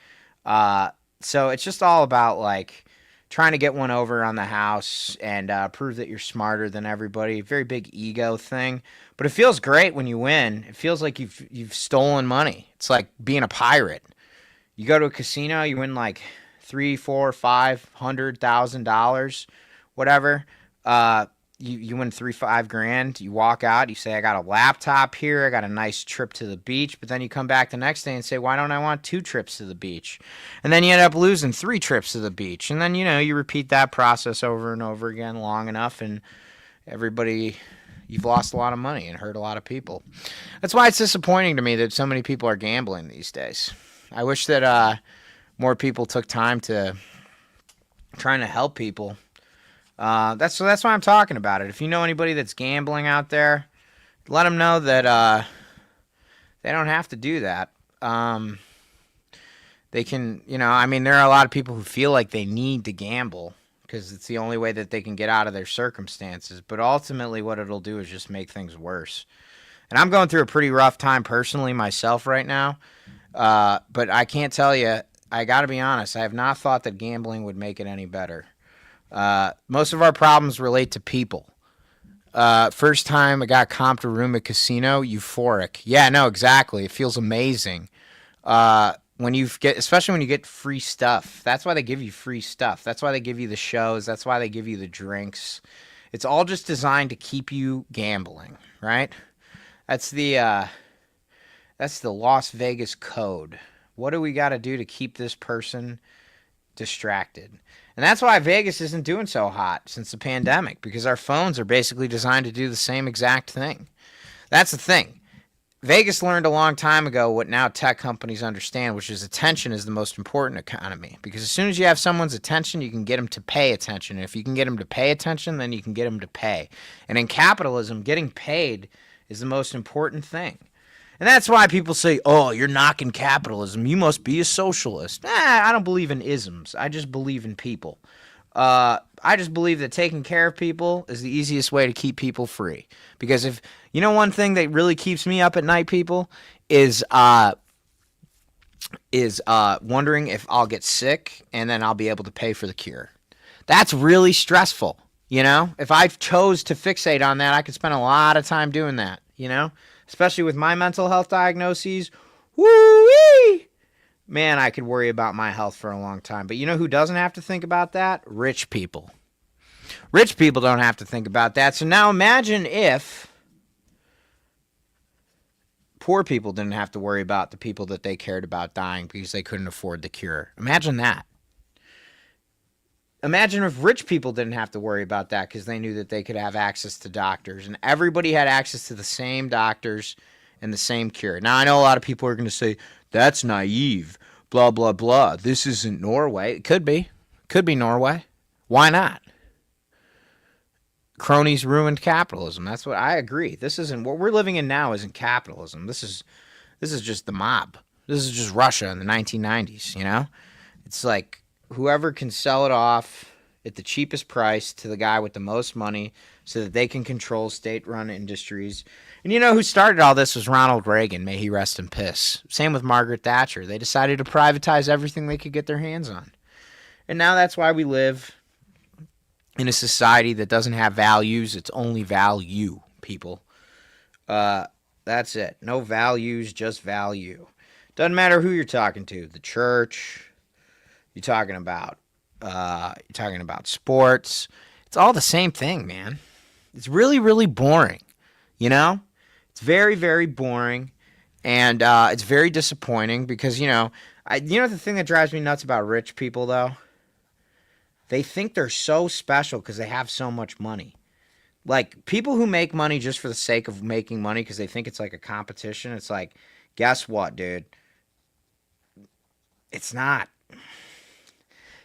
So it's just all about like trying to get one over on the house and prove that you're smarter than everybody. Very big ego thing. But it feels great when you win. It feels like you've stolen money. It's like being a pirate. You go to a casino, you win like $300,000, $400,000, $500,000, whatever. You win $3,000-$5,000. You walk out, you say, I got a laptop here, I got a nice trip to the beach, but then you come back the next day and say, why don't I want 2 trips to the beach? And then you end up losing 3 trips to the beach. And then, you know, you repeat that process over and over again long enough, and you've lost a lot of money and hurt a lot of people. That's why it's disappointing to me that so many people are gambling these days. I wish that more people took time to trying to help people. That's why I'm talking about it. If you know anybody that's gambling out there, let them know that they don't have to do that. They can, you know, I mean, there are a lot of people who feel like they need to gamble because it's the only way that they can get out of their circumstances. But ultimately what it'll do is just make things worse. And I'm going through a pretty rough time personally myself right now. But I can't tell you, I got to be honest, I have not thought that gambling would make it any better. Most of our problems relate to people. First time I got comped a room at casino, euphoric. Yeah, no, exactly. It feels amazing. Especially when you get free stuff. That's why they give you free stuff. That's why they give you the shows. That's why they give you the drinks. It's all just designed to keep you gambling, right? That's the Las Vegas code. What do we got to do to keep this person distracted? And that's why Vegas isn't doing so hot since the pandemic, because our phones are basically designed to do the same exact thing. That's the thing. Vegas learned a long time ago what now tech companies understand, which is attention is the most important economy. Because as soon as you have someone's attention, you can get them to pay attention. And if you can get them to pay attention, then you can get them to pay. And in capitalism, getting paid is the most important thing. And that's why people say, oh, you're knocking capitalism. You must be a socialist. I don't believe in isms. I just believe in people. I just believe that taking care of people is the easiest way to keep people free. Because if, you know, one thing that really keeps me up at night, people, is wondering if I'll get sick and then I'll be able to pay for the cure. That's really stressful. You know, if I chose to fixate on that, I could spend a lot of time doing that, you know? Especially with my mental health diagnoses, woo-wee! Man, I could worry about my health for a long time. But you know who doesn't have to think about that? Rich people. Rich people don't have to think about that. So now imagine if poor people didn't have to worry about the people that they cared about dying because they couldn't afford the cure. Imagine that. Imagine if rich people didn't have to worry about that because they knew that they could have access to doctors and everybody had access to the same doctors and the same cure. Now, I know a lot of people are going to say, that's naive, blah, blah, blah. This isn't Norway. It could be. Could be Norway. Why not? Cronies ruined capitalism. That's what I agree. This isn't what we're living in now isn't capitalism. This is just the mob. This is just Russia in the 1990s, you know? It's like whoever can sell it off at the cheapest price to the guy with the most money so that they can control state-run industries. And you know who started all this was Ronald Reagan. May he rest in peace. Same with Margaret Thatcher. They decided to privatize everything they could get their hands on. And now that's why we live in a society that doesn't have values. It's only value, people. That's it. No values, just value. Doesn't matter who you're talking to. The church, You're talking about sports. It's all the same thing, man. It's really, really boring. You know, it's very, very boring, and it's very disappointing because the thing that drives me nuts about rich people though, they think they're so special because they have so much money. Like people who make money just for the sake of making money because they think it's like a competition. It's like, guess what, dude? It's not.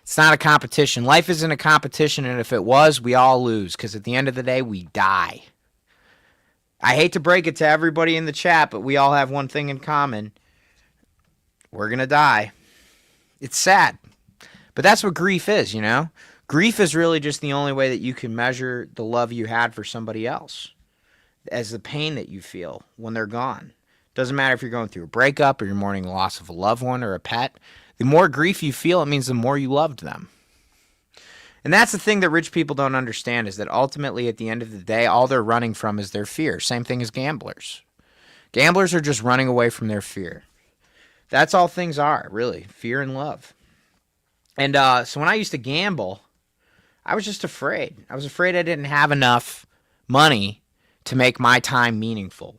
It's not a competition. Life isn't a competition, and if it was, we all lose because at the end of the day, we die. I hate to break it to everybody in the chat, but we all have one thing in common. We're going to die. It's sad. But that's what grief is, Grief is really just the only way that you can measure the love you had for somebody else as the pain that you feel when they're gone. Doesn't matter if you're going through a breakup or you're mourning the loss of a loved one or a pet. The more grief you feel, it means the more you loved them. And that's the thing that rich people don't understand is that ultimately at the end of the day, all they're running from is their fear. Same thing as gamblers. Gamblers are just running away from their fear. That's all things are, really. Fear and love. And so when I used to gamble, I was just afraid. I was afraid I didn't have enough money to make my time meaningful.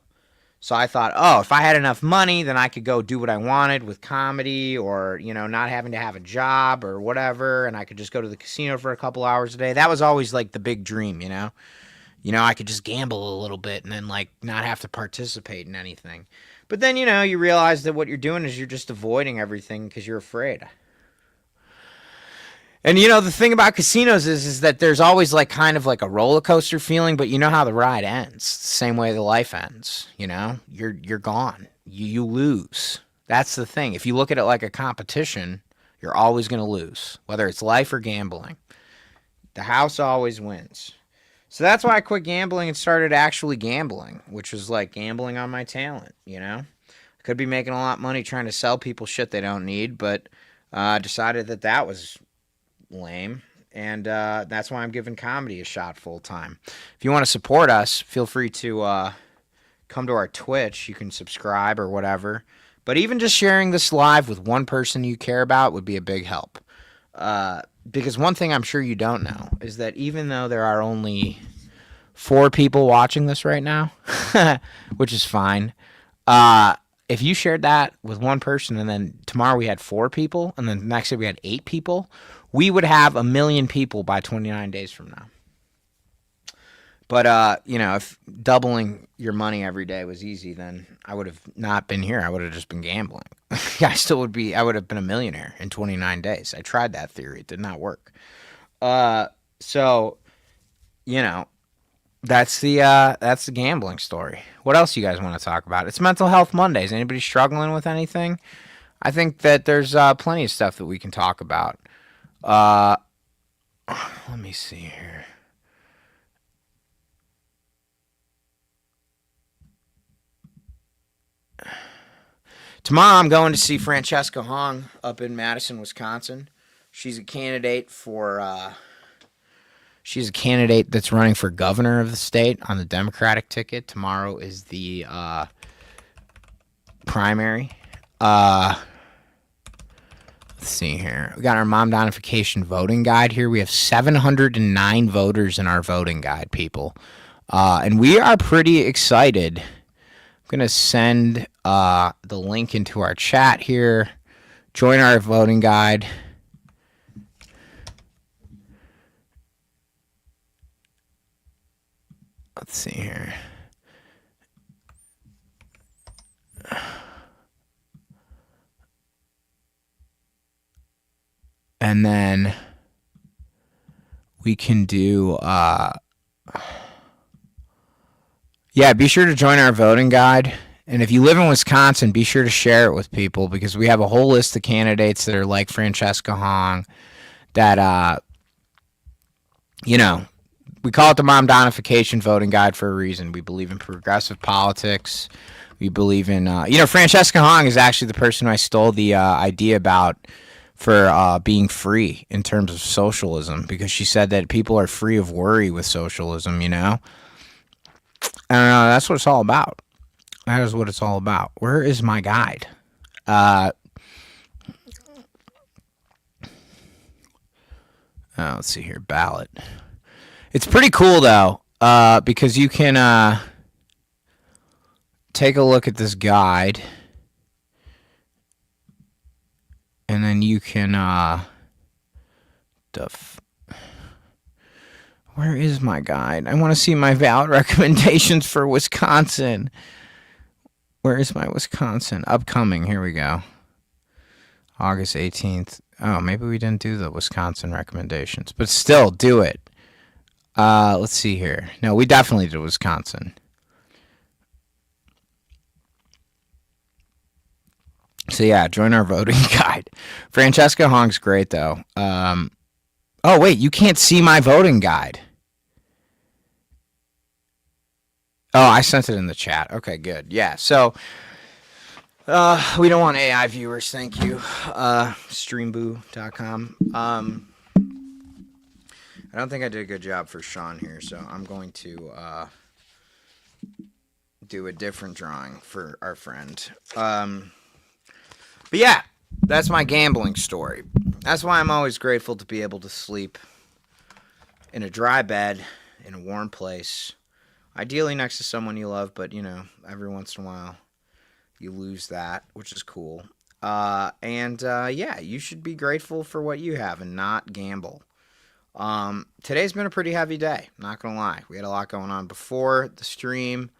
So I thought, if I had enough money, then I could go do what I wanted with comedy or, not having to have a job or whatever. And I could just go to the casino for a couple hours a day. That was always like the big dream, I could just gamble a little bit and then like not have to participate in anything. But then, you realize that what you're doing is you're just avoiding everything because you're afraid. And the thing about casinos is that there's always like kind of like a roller coaster feeling, but you know how the ride ends. It's the same way the life ends, You're gone. You lose. That's the thing. If you look at it like a competition, you're always going to lose, whether it's life or gambling. The house always wins. So that's why I quit gambling and started actually gambling, which was like gambling on my talent, I could be making a lot of money trying to sell people shit they don't need, but decided that was lame, and that's why I'm giving comedy a shot full time. If you want to support us, feel free to come to our Twitch. You can subscribe or whatever, but even just sharing this live with one person you care about would be a big help, because one thing I'm sure you don't know is that even though there are only 4 people watching this right now, which is fine, if you shared that with one person and then tomorrow we had 4 people and then the next day we had 8 people, we would have 1 million people by 29 days from now. But, if doubling your money every day was easy, then I would have not been here. I would have just been gambling. I would have been a millionaire in 29 days. I tried that theory. It did not work. So, that's the gambling story. What else you guys want to talk about? It's Mental Health Mondays. Anybody struggling with anything? I think that there's plenty of stuff that we can talk about. Let me see here. Tomorrow I'm going to see Francesca Hong up in Madison, Wisconsin. She's a candidate that's running for governor of the state on the Democratic ticket. Tomorrow is the primary. Let's see here. We got our mom donification voting guide here. We have 709 voters in our voting guide, people. And we are pretty excited. I'm going to send the link into our chat here. Join our voting guide. Let's see here. And then we can do, be sure to join our voting guide. And if you live in Wisconsin, be sure to share it with people because we have a whole list of candidates that are like Francesca Hong that, we call it the Mom Donification Voting Guide for a reason. We believe in progressive politics. We believe in, Francesca Hong is actually the person who I stole the idea about for being free in terms of socialism because she said that people are free of worry with socialism, I don't know. That's what it's all about. That is what it's all about. Where is my guide? let's see here, ballot. It's pretty cool though, because you can take a look at this guide, and then you can where is my guide? I want to see my ballot recommendations for Wisconsin. Where is my Wisconsin? Upcoming. Here we go. August 18th. Oh, maybe we didn't do the Wisconsin recommendations, but still do it. Let's see here. No, we definitely did Wisconsin. So yeah, join our voting guide. Francesca Hong's great though. Oh wait, you can't see my voting guide. Oh, I sent it in the chat. Okay, good. Yeah, so we don't want AI viewers, thank you. Streamboo.com. I don't think I did a good job for Sean here, so I'm going to do a different drawing for our friend. But yeah, that's my gambling story. That's why I'm always grateful to be able to sleep in a dry bed, in a warm place, ideally next to someone you love, but, you know, every once in a while you lose that, which is cool. Yeah, you should be grateful for what you have and not gamble. Today's been a pretty heavy day, not gonna lie. We had a lot going on before the stream.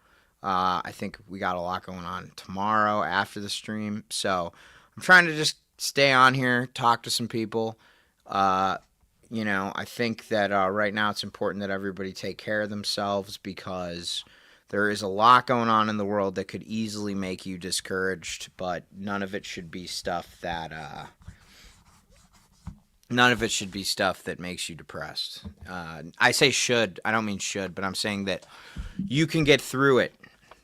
I think we got a lot going on tomorrow after the stream. So I'm trying to just stay on here, talk to some people. You know, I think that right now it's important that everybody take care of themselves because there is a lot going on in the world that could easily make you discouraged, but none of it should be stuff that makes you depressed. I say should, I don't mean should, but I'm saying that you can get through it.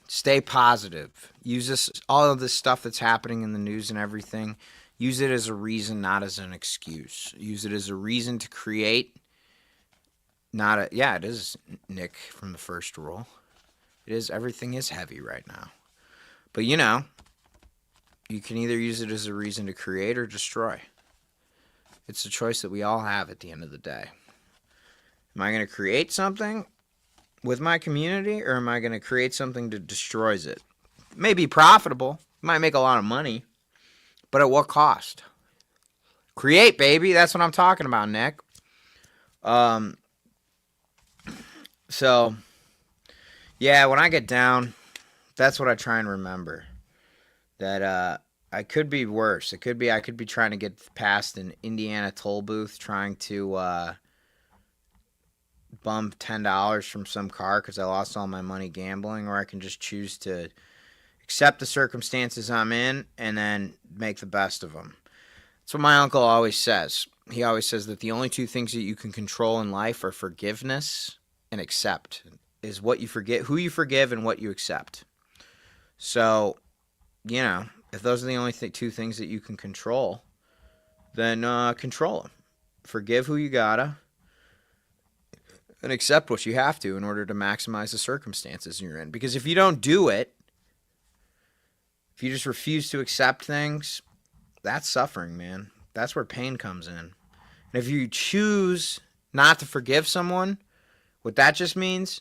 Stay positive. Use this, all of this stuff that's happening in the news and everything. Use it as a reason, not as an excuse. Use it as a reason to create. Yeah, it is Nick from the first rule. It is, everything is heavy right now. But you know, you can either use it as a reason to create or destroy. It's a choice that we all have at the end of the day. Am I going to create something with my community, or am I going to create something that destroys it? It may be profitable. It might make a lot of money. But at what cost? Create, baby. That's what I'm talking about, Nick. So, yeah, when I get down, that's what I try and remember. That I could be worse. It could be I could be trying to get past an Indiana toll booth, trying to bump $10 from some car because I lost all my money gambling, or I can just choose to accept the circumstances I'm in and then make the best of them. That's what my uncle always says. He always says that the only two things that you can control in life are forgiveness and accept. Is what you forget, who you forgive, and what you accept. So, you know, if those are the only two things that you can control, then control them. Forgive who you gotta, and accept what you have to in order to maximize the circumstances you're in. Because if you don't do it, if you just refuse to accept things, that's suffering, man. That's where pain comes in. And if you choose not to forgive someone, what that just means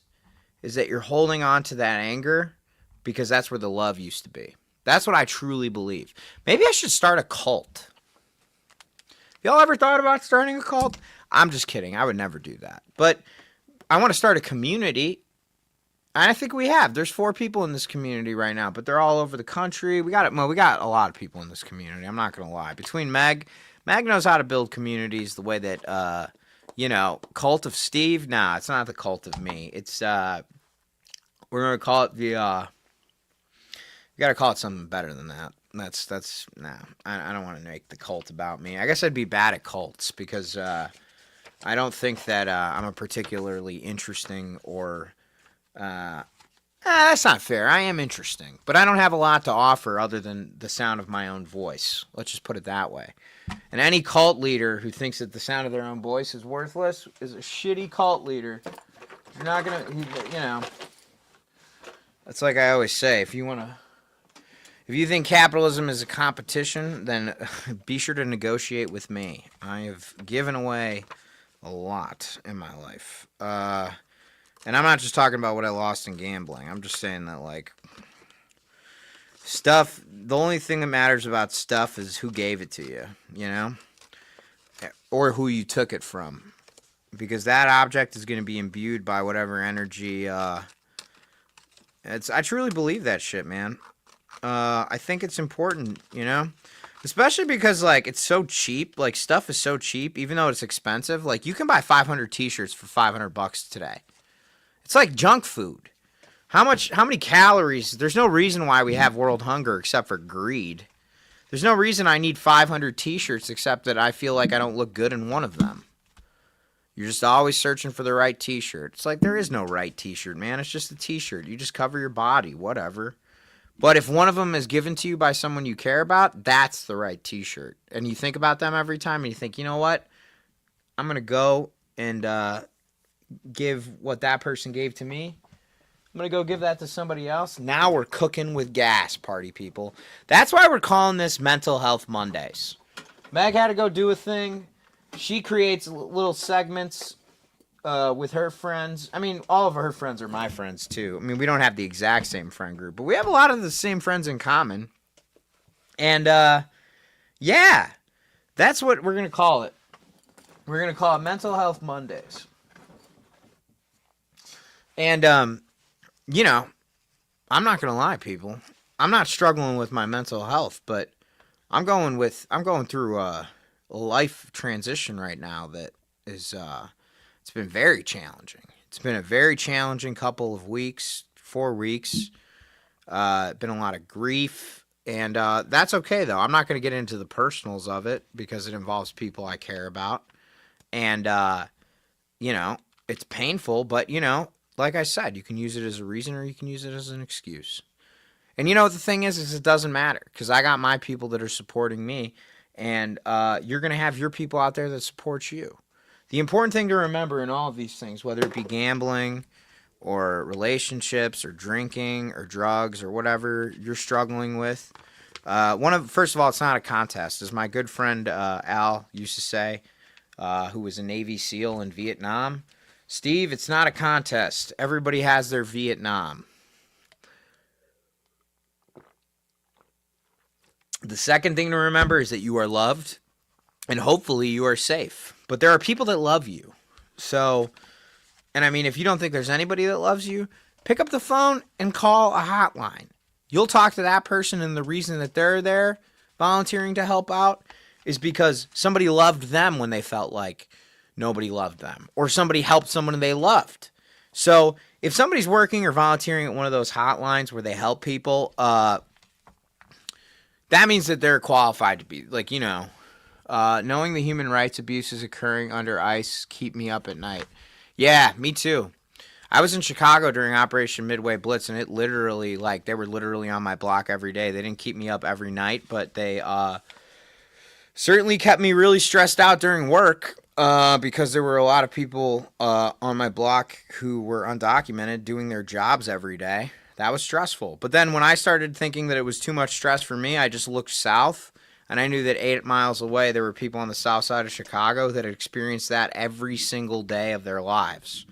is that you're holding on to that anger because that's where the love used to be. That's what I truly believe. Maybe I should start a cult. Y'all ever thought about starting a cult? I'm just kidding. I would never do that. But I want to start a community. And I think we have. There's 4 people in this community right now, but they're all over the country. We got a lot of people in this community. I'm not going to lie. Between Meg knows how to build communities the way that, you know, Cult of Steve. Nah, it's not the Cult of Me. It's, we're going to call it the, we got to call it something better than that. That's, nah, I don't want to make the cult about me. I guess I'd be bad at cults because, I don't think that, I'm a particularly interesting or, that's not fair. I am interesting, but I don't have a lot to offer other than the sound of my own voice. Let's just put it that way. And any cult leader who thinks that the sound of their own voice is worthless is a shitty cult leader. You're not gonna, you know. That's like I always say. If you think capitalism is a competition, then be sure to negotiate with me. I have given away a lot in my life. And I'm not just talking about what I lost in gambling. I'm just saying that, like, stuff, the only thing that matters about stuff is who gave it to you, you know? Or who you took it from. Because that object is going to be imbued by whatever energy, I truly believe that shit, man. I think it's important, you know? Especially because, like, it's so cheap. Like, stuff is so cheap, even though it's expensive. Like, you can buy 500 t-shirts for $500 today. It's like junk food. How many calories? There's no reason why we have world hunger except for greed. There's no reason I need 500 t-shirts except that I feel like I don't look good in one of them. You're just always searching for the right t-shirt. It's like there is no right t-shirt, man. It's just a t-shirt. You just cover your body, whatever. But if one of them is given to you by someone you care about, that's the right t-shirt. And you think about them every time and you think, you know what? I'm going to go and give what that person gave to me. I'm going to go give that to somebody else. Now we're cooking with gas, party people. That's why we're calling this Mental Health Mondays. Meg had to go do a thing. She creates little segments with her friends. I mean, all of her friends are my friends, too. I mean, we don't have the exact same friend group, but we have a lot of the same friends in common. And, yeah, that's what we're going to call it. We're going to call it Mental Health Mondays. And, you know, I'm not going to lie, people. I'm not struggling with my mental health, but I'm going through a life transition right now that is, it's been very challenging. It's been a very challenging couple of weeks, 4 weeks. Been a lot of grief, and that's okay, though. I'm not going to get into the personals of it because it involves people I care about. And, you know, it's painful, but, you know, like I said, you can use it as a reason or you can use it as an excuse. And you know what the thing is it doesn't matter because I got my people that are supporting me, and you're going to have your people out there that support you. The important thing to remember in all of these things, whether it be gambling or relationships or drinking or drugs or whatever you're struggling with, first of all, it's not a contest. As my good friend Al used to say, who was a Navy SEAL in Vietnam, Steve, it's not a contest. Everybody has their Vietnam. The second thing to remember is that you are loved and hopefully you are safe. But there are people that love you. So, and I mean, if you don't think there's anybody that loves you, pick up the phone and call a hotline. You'll talk to that person, and the reason that they're there volunteering to help out is because somebody loved them when they felt like nobody loved them, or somebody helped someone they loved. So if somebody's working or volunteering at one of those hotlines where they help people, that means that they're qualified to be, like, you know, knowing the human rights abuses occurring under ICE keep me up at night. Yeah, me too. I was in Chicago during Operation Midway Blitz, and it literally, like, they were literally on my block every day. They didn't keep me up every night, but they certainly kept me really stressed out during work. Because there were a lot of people on my block who were undocumented doing their jobs every day. That was stressful. But then when I started thinking that it was too much stress for me, I just looked south, and I knew that 8 miles away there were people on the south side of Chicago that had experienced that every single day of their lives.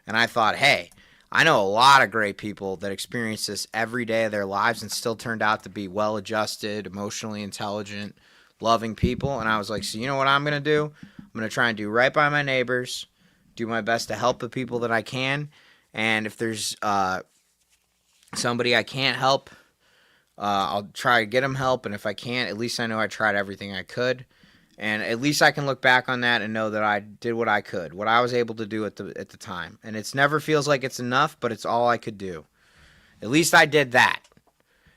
And I thought, hey, I know a lot of great people that experience this every day of their lives and still turned out to be well-adjusted, emotionally intelligent, loving people. And I was like, so you know what I'm going to do? I'm going to try and do right by my neighbors, do my best to help the people that I can, and if there's somebody I can't help, I'll try to get them help, and if I can't, at least I know I tried everything I could, and at least I can look back on that and know that I did what I could, what I was able to do at the time, and it never feels like it's enough, but it's all I could do. At least I did that,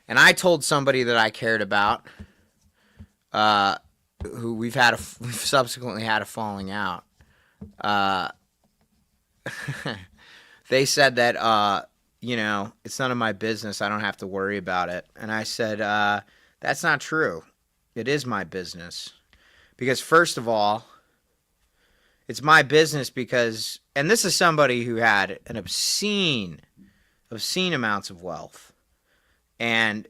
and I told somebody that I cared about, who we've subsequently had a falling out. They said that, you know, it's none of my business. I don't have to worry about it. And I said, that's not true. It is my business. Because first of all, it's my business because, and this is somebody who had an obscene amounts of wealth, and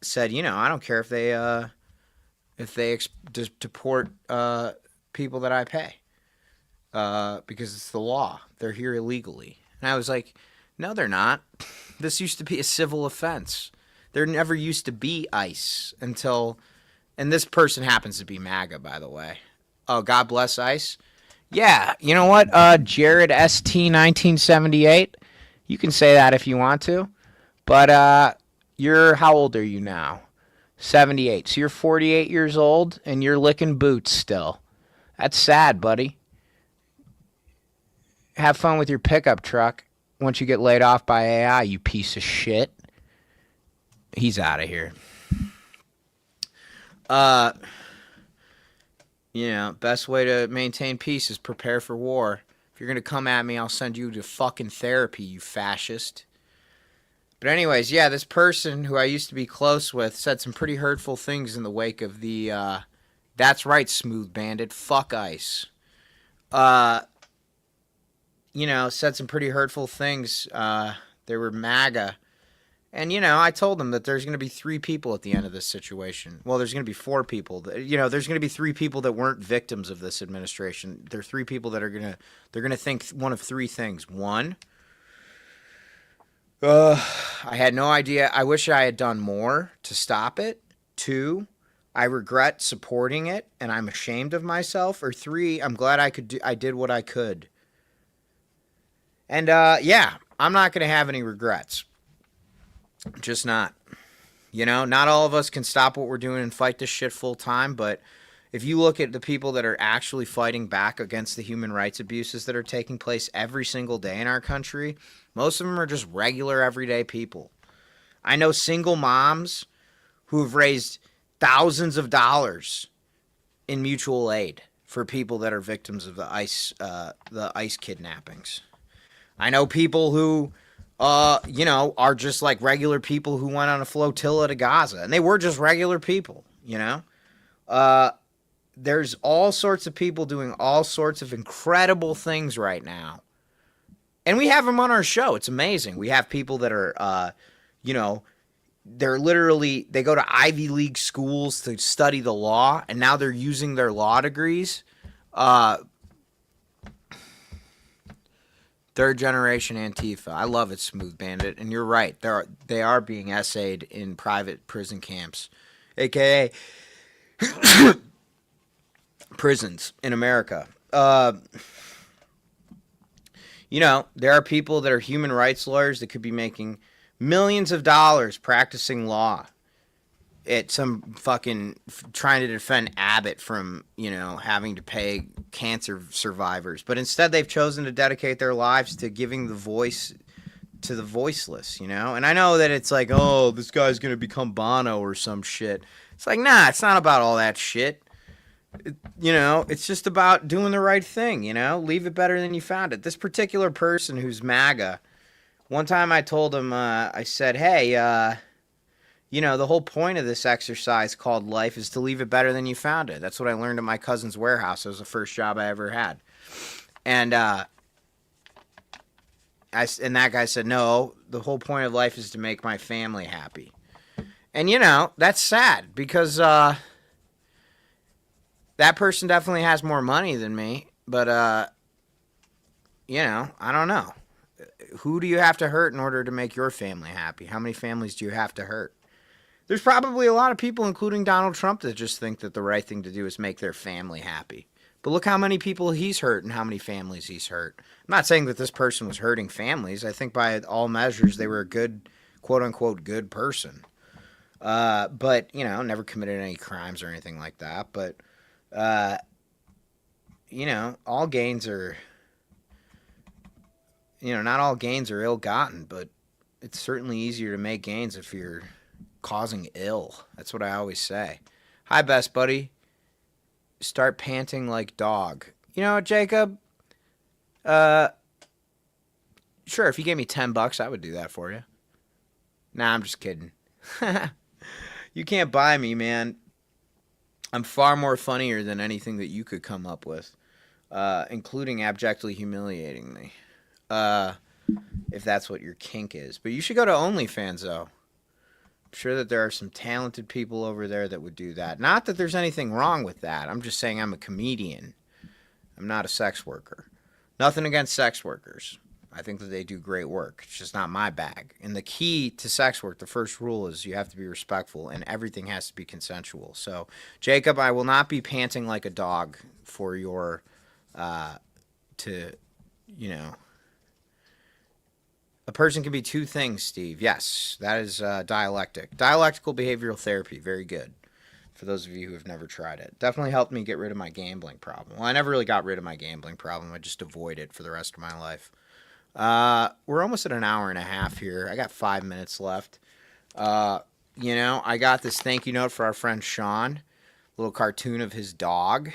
said, you know, I don't care if they deport people that I pay. because it's the law. They're here illegally. And I was like, no, they're not. This used to be a civil offense. There never used to be ICE until, and this person happens to be MAGA, by the way. Oh, God bless ICE. Yeah, you know what, Jared ST 1978? You can say that if you want to. But how old are you now? 78. So you're 48 years old and you're licking boots still. That's sad, buddy. Have fun with your pickup truck once you get laid off by AI, you piece of shit. He's out of here. Best way to maintain peace is prepare for war. If you're going to come at me, I'll send you to fucking therapy, you fascist. But anyways, yeah, this person who I used to be close with said some pretty hurtful things in the wake of the, that's right, Smooth Bandit, fuck ICE. Said some pretty hurtful things. They were MAGA. And, I told them that there's going to be 3 people at the end of this situation. Well, there's going to be 4 people. There's going to be 3 people that weren't victims of this administration. There are 3 people that they're going to think one of 3 things. 1, I had no idea. I wish I had done more to stop it. 2, I regret supporting it and I'm ashamed of myself. Or 3, I'm glad I did what I could. And, I'm not going to have any regrets. Just not. Not all of us can stop what we're doing and fight this shit full time, but if you look at the people that are actually fighting back against the human rights abuses that are taking place every single day in our country, most of them are just regular everyday people. I know single moms who have raised thousands of dollars in mutual aid for people that are victims of the ICE kidnappings. I know people who are just like regular people who went on a flotilla to Gaza, and they were just regular people, There's all sorts of people doing all sorts of incredible things right now. And we have them on our show. It's amazing. We have people that are, they go to Ivy League schools to study the law, and now they're using their law degrees. Third generation Antifa. I love it, Smooth Bandit. And you're right. They are being essayed in private prison camps, aka prisons in America. There are people that are human rights lawyers that could be making millions of dollars practicing law at some fucking trying to defend Abbott from, having to pay cancer survivors. But instead they've chosen to dedicate their lives to giving the voice to the voiceless, And I know that it's like, oh, this guy's going to become Bono or some shit. It's like, nah, it's not about all that shit. It's just about doing the right thing, Leave it better than you found it. This particular person who's MAGA, one time I told him, I said, hey, the whole point of this exercise called life is to leave it better than you found it. That's what I learned at my cousin's warehouse. It was the first job I ever had. And that guy said, no, the whole point of life is to make my family happy. And, that's sad because that person definitely has more money than me. But, I don't know. Who do you have to hurt in order to make your family happy? How many families do you have to hurt? There's probably a lot of people, including Donald Trump, that just think that the right thing to do is make their family happy. But look how many people he's hurt and how many families he's hurt. I'm not saying that this person was hurting families. I think by all measures they were a good, quote-unquote, good person. But, never committed any crimes or anything like that. But, all gains are, not all gains are ill-gotten, but it's certainly easier to make gains if you're causing ill. That's what I always say. Hi, best buddy. Start panting like dog. You know what, Jacob? Sure, if you gave me $10, I would do that for you. Nah, I'm just kidding. You can't buy me, man. I'm far more funnier than anything that you could come up with, including abjectly humiliating me, if that's what your kink is. But you should go to OnlyFans, though. I'm sure that there are some talented people over there that would do that. Not that there's anything wrong with that. I'm just saying I'm a comedian. I'm not a sex worker. Nothing against sex workers. I think that they do great work. It's just not my bag. And the key to sex work, the first rule is you have to be respectful and everything has to be consensual. So, Jacob, I will not be panting like a dog for your, a person can be two things, Steve. Yes, that is dialectic. Dialectical behavioral therapy, very good. For those of you who have never tried it. Definitely helped me get rid of my gambling problem. Well, I never really got rid of my gambling problem. I just avoid it for the rest of my life. We're almost at an hour and a half here. I got 5 minutes left. I got this thank you note for our friend Sean. Little cartoon of his dog.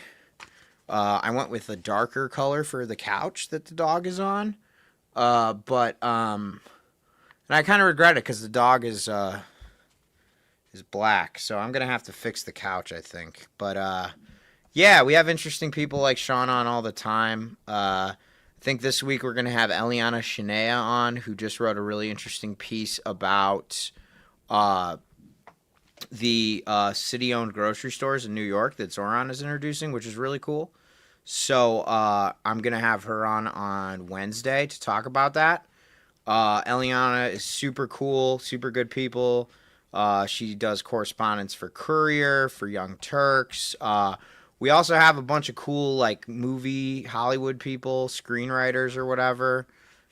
I went with a darker color for the couch that the dog is on. And I kind of regret it because the dog is black. So I'm going to have to fix the couch, I think. But, yeah, we have interesting people like Sean on all the time. I think this week we're going to have Eliana Shinea on, who just wrote a really interesting piece about the city-owned grocery stores in New York that Zoran is introducing, which is really cool. So I'm going to have her on Wednesday to talk about that. Eliana is super cool, super good people. She does correspondence for Courier, for Young Turks. We also have a bunch of cool, like, movie Hollywood people, screenwriters or whatever,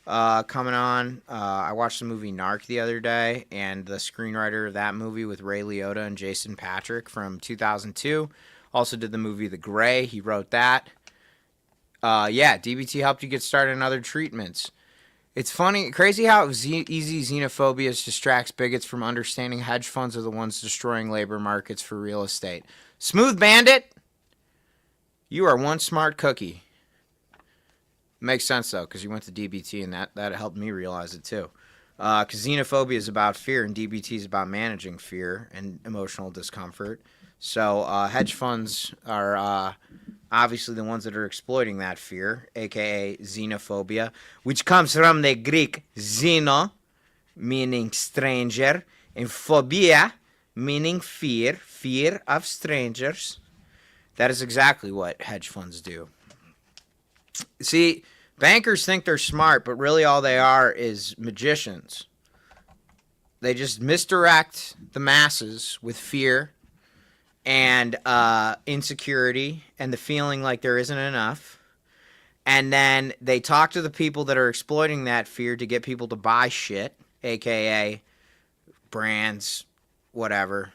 coming on. I watched the movie Narc the other day, and the screenwriter of that movie with Ray Liotta and Jason Patric from 2002 also did the movie The Gray. He wrote that. Yeah, DBT helped you get started on other treatments. It's funny, crazy how easy xenophobia distracts bigots from understanding hedge funds are the ones destroying labor markets for real estate. Smooth Bandit, you are one smart cookie. Makes sense, though, because you went to DBT, and that helped me realize it, too. Because xenophobia is about fear, and DBT is about managing fear and emotional discomfort. So hedge funds are obviously the ones that are exploiting that fear, a.k.a. xenophobia, which comes from the Greek xeno, meaning stranger, and phobia, meaning fear of strangers. That is exactly what hedge funds do. See, bankers think they're smart, but really all they are is magicians. They just misdirect the masses with fear and insecurity and the feeling like there isn't enough. And then they talk to the people that are exploiting that fear to get people to buy shit, a.k.a. brands, whatever.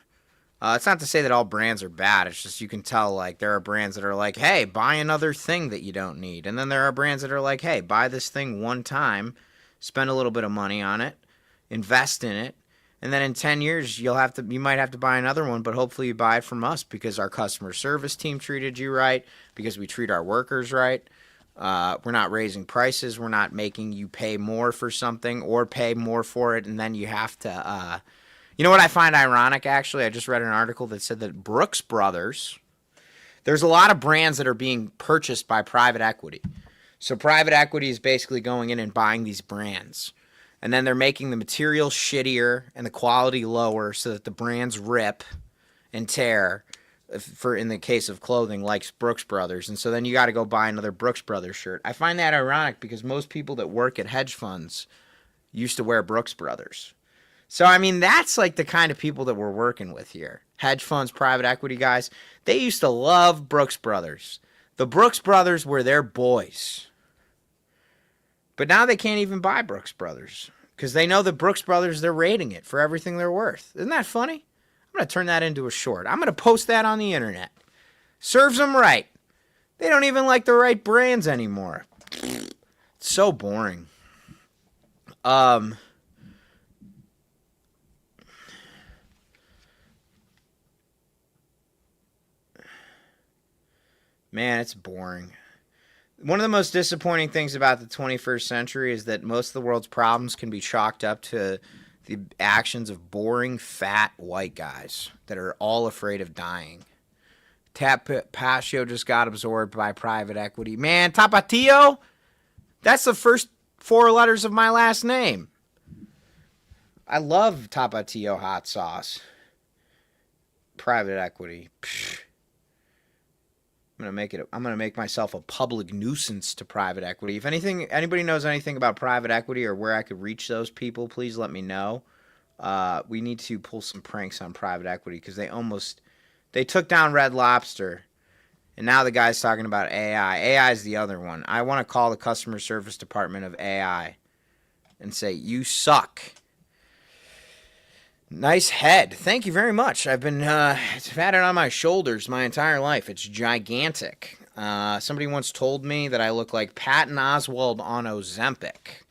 It's not to say that all brands are bad. It's just you can tell, like, there are brands that are like, hey, buy another thing that you don't need. And then there are brands that are like, hey, buy this thing one time, spend a little bit of money on it, invest in it, and then in 10 years, you might have to buy another one, but hopefully you buy it from us because our customer service team treated you right, because we treat our workers right. We're not raising prices. We're not making you pay more for something or pay more for it, and then you have to... You know what I find ironic, actually? I just read an article that said that Brooks Brothers, there's a lot of brands that are being purchased by private equity. So private equity is basically going in and buying these brands. And then they're making the material shittier and the quality lower so that the brands rip and tear, in the case of clothing, like Brooks Brothers. And so then you got to go buy another Brooks Brothers shirt. I find that ironic because most people that work at hedge funds used to wear Brooks Brothers. So, I mean, that's like the kind of people that we're working with here. Hedge funds, private equity guys, they used to love Brooks Brothers. The Brooks Brothers were their boys. But now they can't even buy Brooks Brothers because they know that Brooks Brothers, they're rating it for everything they're worth. Isn't that funny? I'm going to turn that into a short. I'm going to post that on the internet. Serves them right. They don't even like the right brands anymore. It's so boring. Man, it's boring. One of the most disappointing things about the 21st century is that most of the world's problems can be chalked up to the actions of boring, fat, white guys that are all afraid of dying. Tapatio just got absorbed by private equity. Man, Tapatio? That's the first 4 letters of my last name. I love Tapatio hot sauce. Private equity. Psh. I'm gonna make myself a public nuisance to private equity. If anybody knows anything about private equity or where I could reach those people, please let me know. We need to pull some pranks on private equity because they took down Red Lobster, and now the guy's talking about AI. AI is the other one. I want to call the customer service department of AI and say, you suck. Nice head. Thank you very much. I've had it on my shoulders my entire life. It's gigantic. Somebody once told me that I look like Patton Oswalt on Ozempic.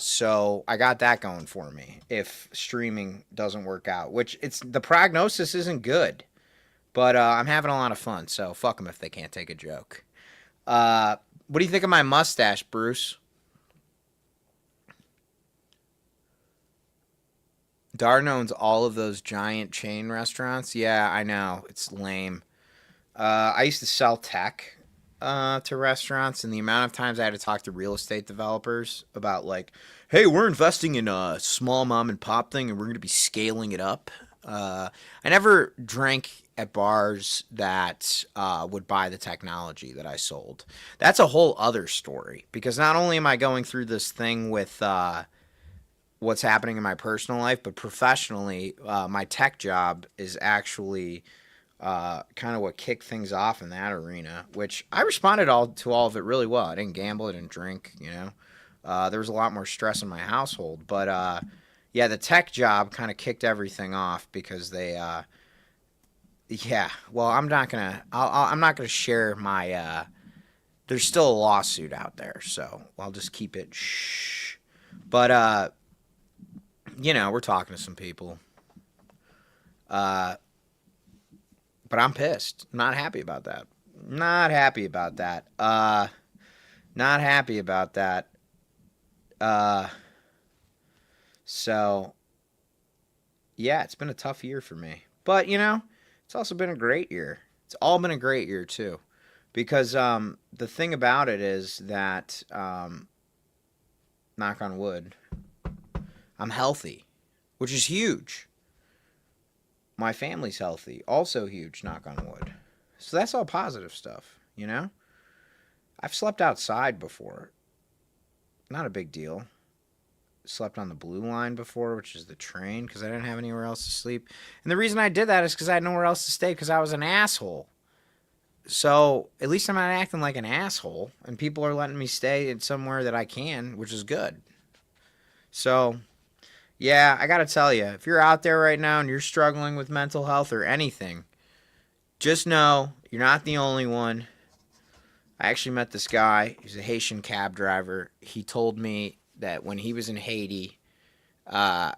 So I got that going for me if streaming doesn't work out, which the prognosis isn't good, but I'm having a lot of fun, so fuck them if they can't take a joke. What do you think of my mustache, Bruce? Darden owns all of those giant chain restaurants. Yeah, I know. It's lame. I used to sell tech to restaurants, and the amount of times I had to talk to real estate developers about like, hey, we're investing in a small mom and pop thing, and we're going to be scaling it up. I never drank at bars that would buy the technology that I sold. That's a whole other story, because not only am I going through this thing with what's happening in my personal life, but professionally, my tech job is actually kind of what kicked things off in that arena, which I responded to all of it really well. I didn't gamble, I didn't drink, there was a lot more stress in my household, but yeah, the tech job kind of kicked everything off because they I'm not gonna share my there's still a lawsuit out there, so I'll just keep it shh. But we're talking to some people. But I'm pissed. Not happy about that. Not happy about that. So, yeah, it's been a tough year for me. But, it's also been a great year. It's all been a great year, too. Because the thing about it is that, knock on wood, I'm healthy, which is huge. My family's healthy, also huge, knock on wood. So that's all positive stuff, I've slept outside before. Not a big deal. Slept on the Blue Line before, which is the train, because I didn't have anywhere else to sleep. And the reason I did that is because I had nowhere else to stay, because I was an asshole. So at least I'm not acting like an asshole, and people are letting me stay in somewhere that I can, which is good. So, yeah, I got to tell you, if you're out there right now and you're struggling with mental health or anything, just know you're not the only one. I actually met this guy. He's a Haitian cab driver. He told me that when he was in Haiti, because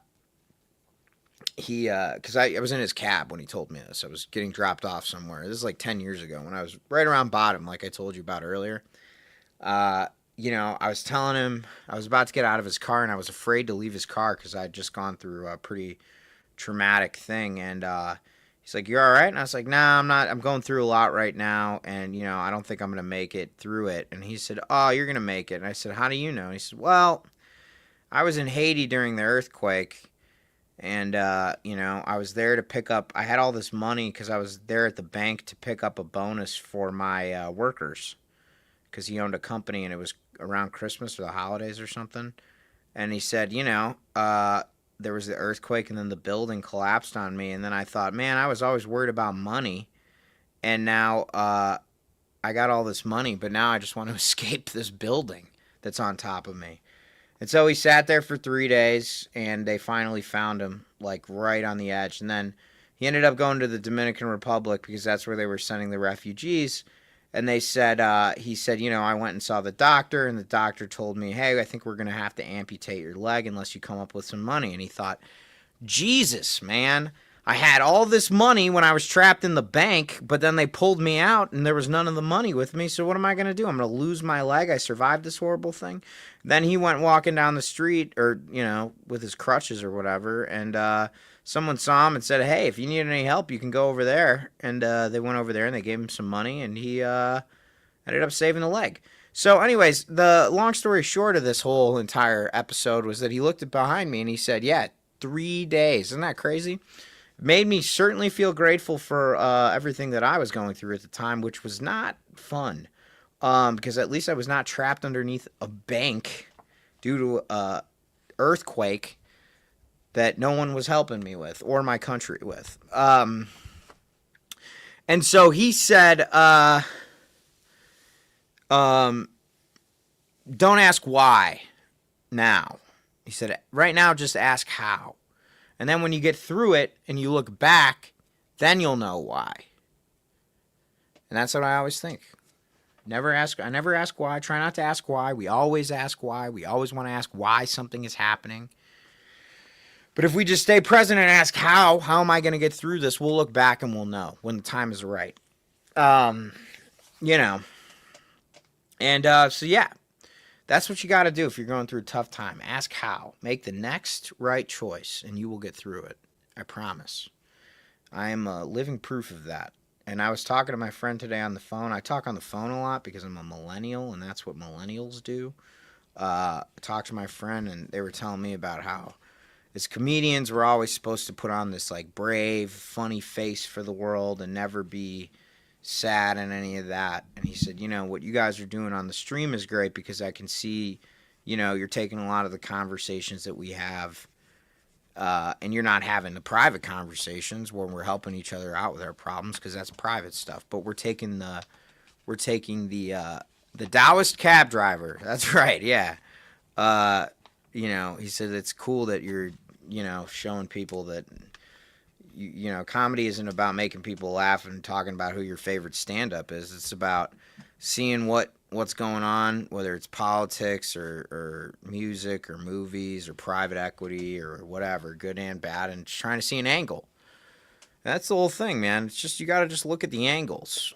I was in his cab when he told me this. I was getting dropped off somewhere. This is like 10 years ago when I was right around bottom, like I told you about earlier. I was telling him I was about to get out of his car, and I was afraid to leave his car because I'd just gone through a pretty traumatic thing. And he's like, "You're all right?" And I was like, "Nah, I'm not. I'm going through a lot right now, and I don't think I'm gonna make it through it." And he said, "Oh, you're gonna make it." And I said, "How do you know?" And he said, "Well, I was in Haiti during the earthquake, and I was there to pick up. I had all this money because I was there at the bank to pick up a bonus for my workers, because he owned a company, and it was around Christmas or the holidays or something." And he said, there was the earthquake, and then the building collapsed on me. And then I thought, man, I was always worried about money. And now I got all this money, but now I just want to escape this building that's on top of me. And so he sat there for 3 days, and they finally found him, like, right on the edge. And then he ended up going to the Dominican Republic because that's where they were sending the refugees. And they said, he said, I went and saw the doctor, and the doctor told me, hey, I think we're going to have to amputate your leg unless you come up with some money. And he thought, Jesus, man, I had all this money when I was trapped in the bank, but then they pulled me out, and there was none of the money with me. So what am I going to do? I'm going to lose my leg. I survived this horrible thing. Then he went walking down the street, or, with his crutches or whatever, and someone saw him and said, hey, if you need any help, you can go over there. And they went over there, and they gave him some money, and he ended up saving the leg. So anyways, the long story short of this whole entire episode was that he looked behind me, and he said, yeah, 3 days. Isn't that crazy? made me certainly feel grateful for everything that I was going through at the time, which was not fun. Because at least I was not trapped underneath a bank due to a earthquake that no one was helping me with or my country with. And so he said, don't ask why now. He said, right now, just ask how. And then when you get through it and you look back, then you'll know why. And that's what I always think. I never ask why. Try not to ask why. We always ask why. We always want to ask why something is happening. But if we just stay present and ask how am I going to get through this, we'll look back and we'll know when the time is right. You know. And so, yeah, that's what you got to do if you're going through a tough time. Ask how. Make the next right choice, and you will get through it. I promise. I am living proof of that. And I was talking to my friend today on the phone. I talk on the phone a lot because I'm a millennial, and that's what millennials do. I talked to my friend, and they were telling me about how as comedians, we're always supposed to put on this like brave, funny face for the world and never be sad and any of that. And he said, you know, what you guys are doing on the stream is great because I can see, you know, you're taking a lot of the conversations that we have and you're not having the private conversations where we're helping each other out with our problems because that's private stuff. But we're taking the Taoist cab driver. That's right, yeah. You know, he said it's cool that you're, you know, showing people that, you know, comedy isn't about making people laugh and talking about who your favorite stand-up is. It's about seeing what's going on, whether it's politics or music or movies or private equity or whatever, good and bad, and just trying to see an angle. That's the whole thing, man. It's just you got to just look at the angles.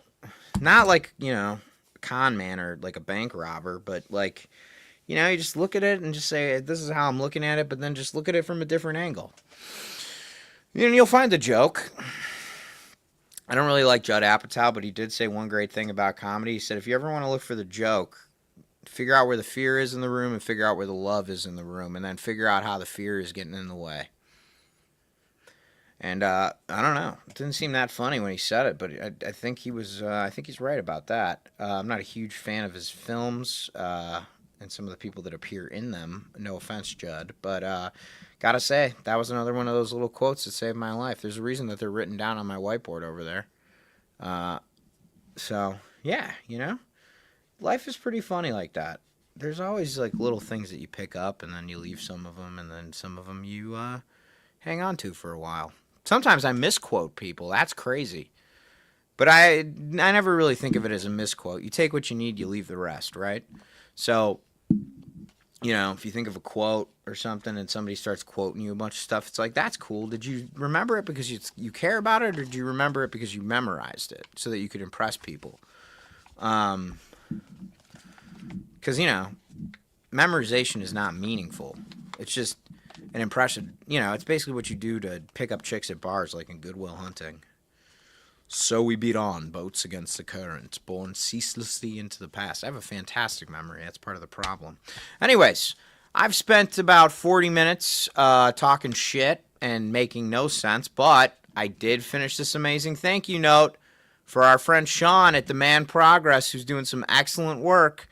Not like, you know, a con man or like a bank robber, but like, you know, you just look at it and just say, this is how I'm looking at it, but then just look at it from a different angle. And you'll find the joke. I don't really like Judd Apatow, but he did say one great thing about comedy. He said, if you ever want to look for the joke, figure out where the fear is in the room and figure out where the love is in the room, and then figure out how the fear is getting in the way. And I don't know. It didn't seem that funny when he said it, but I think he was. I think he's right about that. I'm not a huge fan of his films and some of the people that appear in them. No offense, Judd, but gotta say that was another one of those little quotes that saved my life. There's a reason that they're written down on my whiteboard over there. So yeah, you know, life is pretty funny like that. There's always like little things that you pick up, and then you leave some of them, and then some of them you hang on to for a while. Sometimes I misquote people. That's crazy. But I never really think of it as a misquote. You take what you need, you leave the rest, right? So, you know, if you think of a quote or something and somebody starts quoting you a bunch of stuff, it's like, that's cool. Did you remember it because you care about it, or did you remember it because you memorized it so that you could impress people? Because, you know, memorization is not meaningful. It's just an impression. You know, it's basically what you do to pick up chicks at bars, like in Good Will Hunting. So we beat on, boats against the current, borne ceaselessly into the past. I have a fantastic memory. That's part of the problem. Anyways, I've spent about 40 minutes talking shit and making no sense, but I did finish this amazing thank you note for our friend Sean at Demand Progress, who's doing some excellent work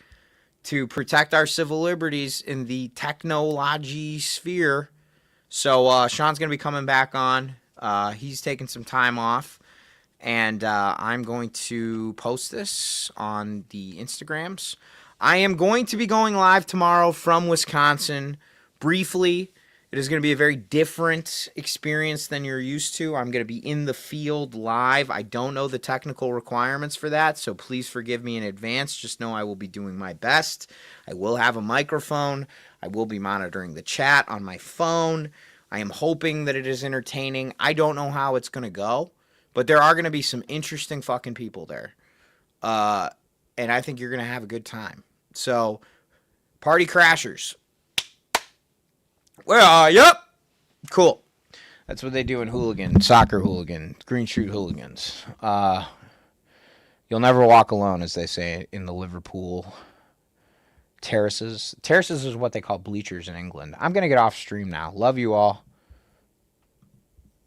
to protect our civil liberties in the technology sphere. So Sean's going to be coming back on. He's taking some time off. And I'm going to post this on the Instagrams. I am going to be going live tomorrow from Wisconsin briefly. It is going to be a very different experience than you're used to. I'm going to be in the field live. I don't know the technical requirements for that, so please forgive me in advance. Just know I will be doing my best. I will have a microphone. I will be monitoring the chat on my phone. I am hoping that it is entertaining. I don't know how it's going to go. But there are going to be some interesting fucking people there. And I think you're going to have a good time. So, party crashers. Where are you? Cool. That's what they do in hooligan, soccer hooligan, green shoot hooligans. You'll never walk alone, as they say in the Liverpool terraces. Terraces is what they call bleachers in England. I'm going to get off stream now. Love you all.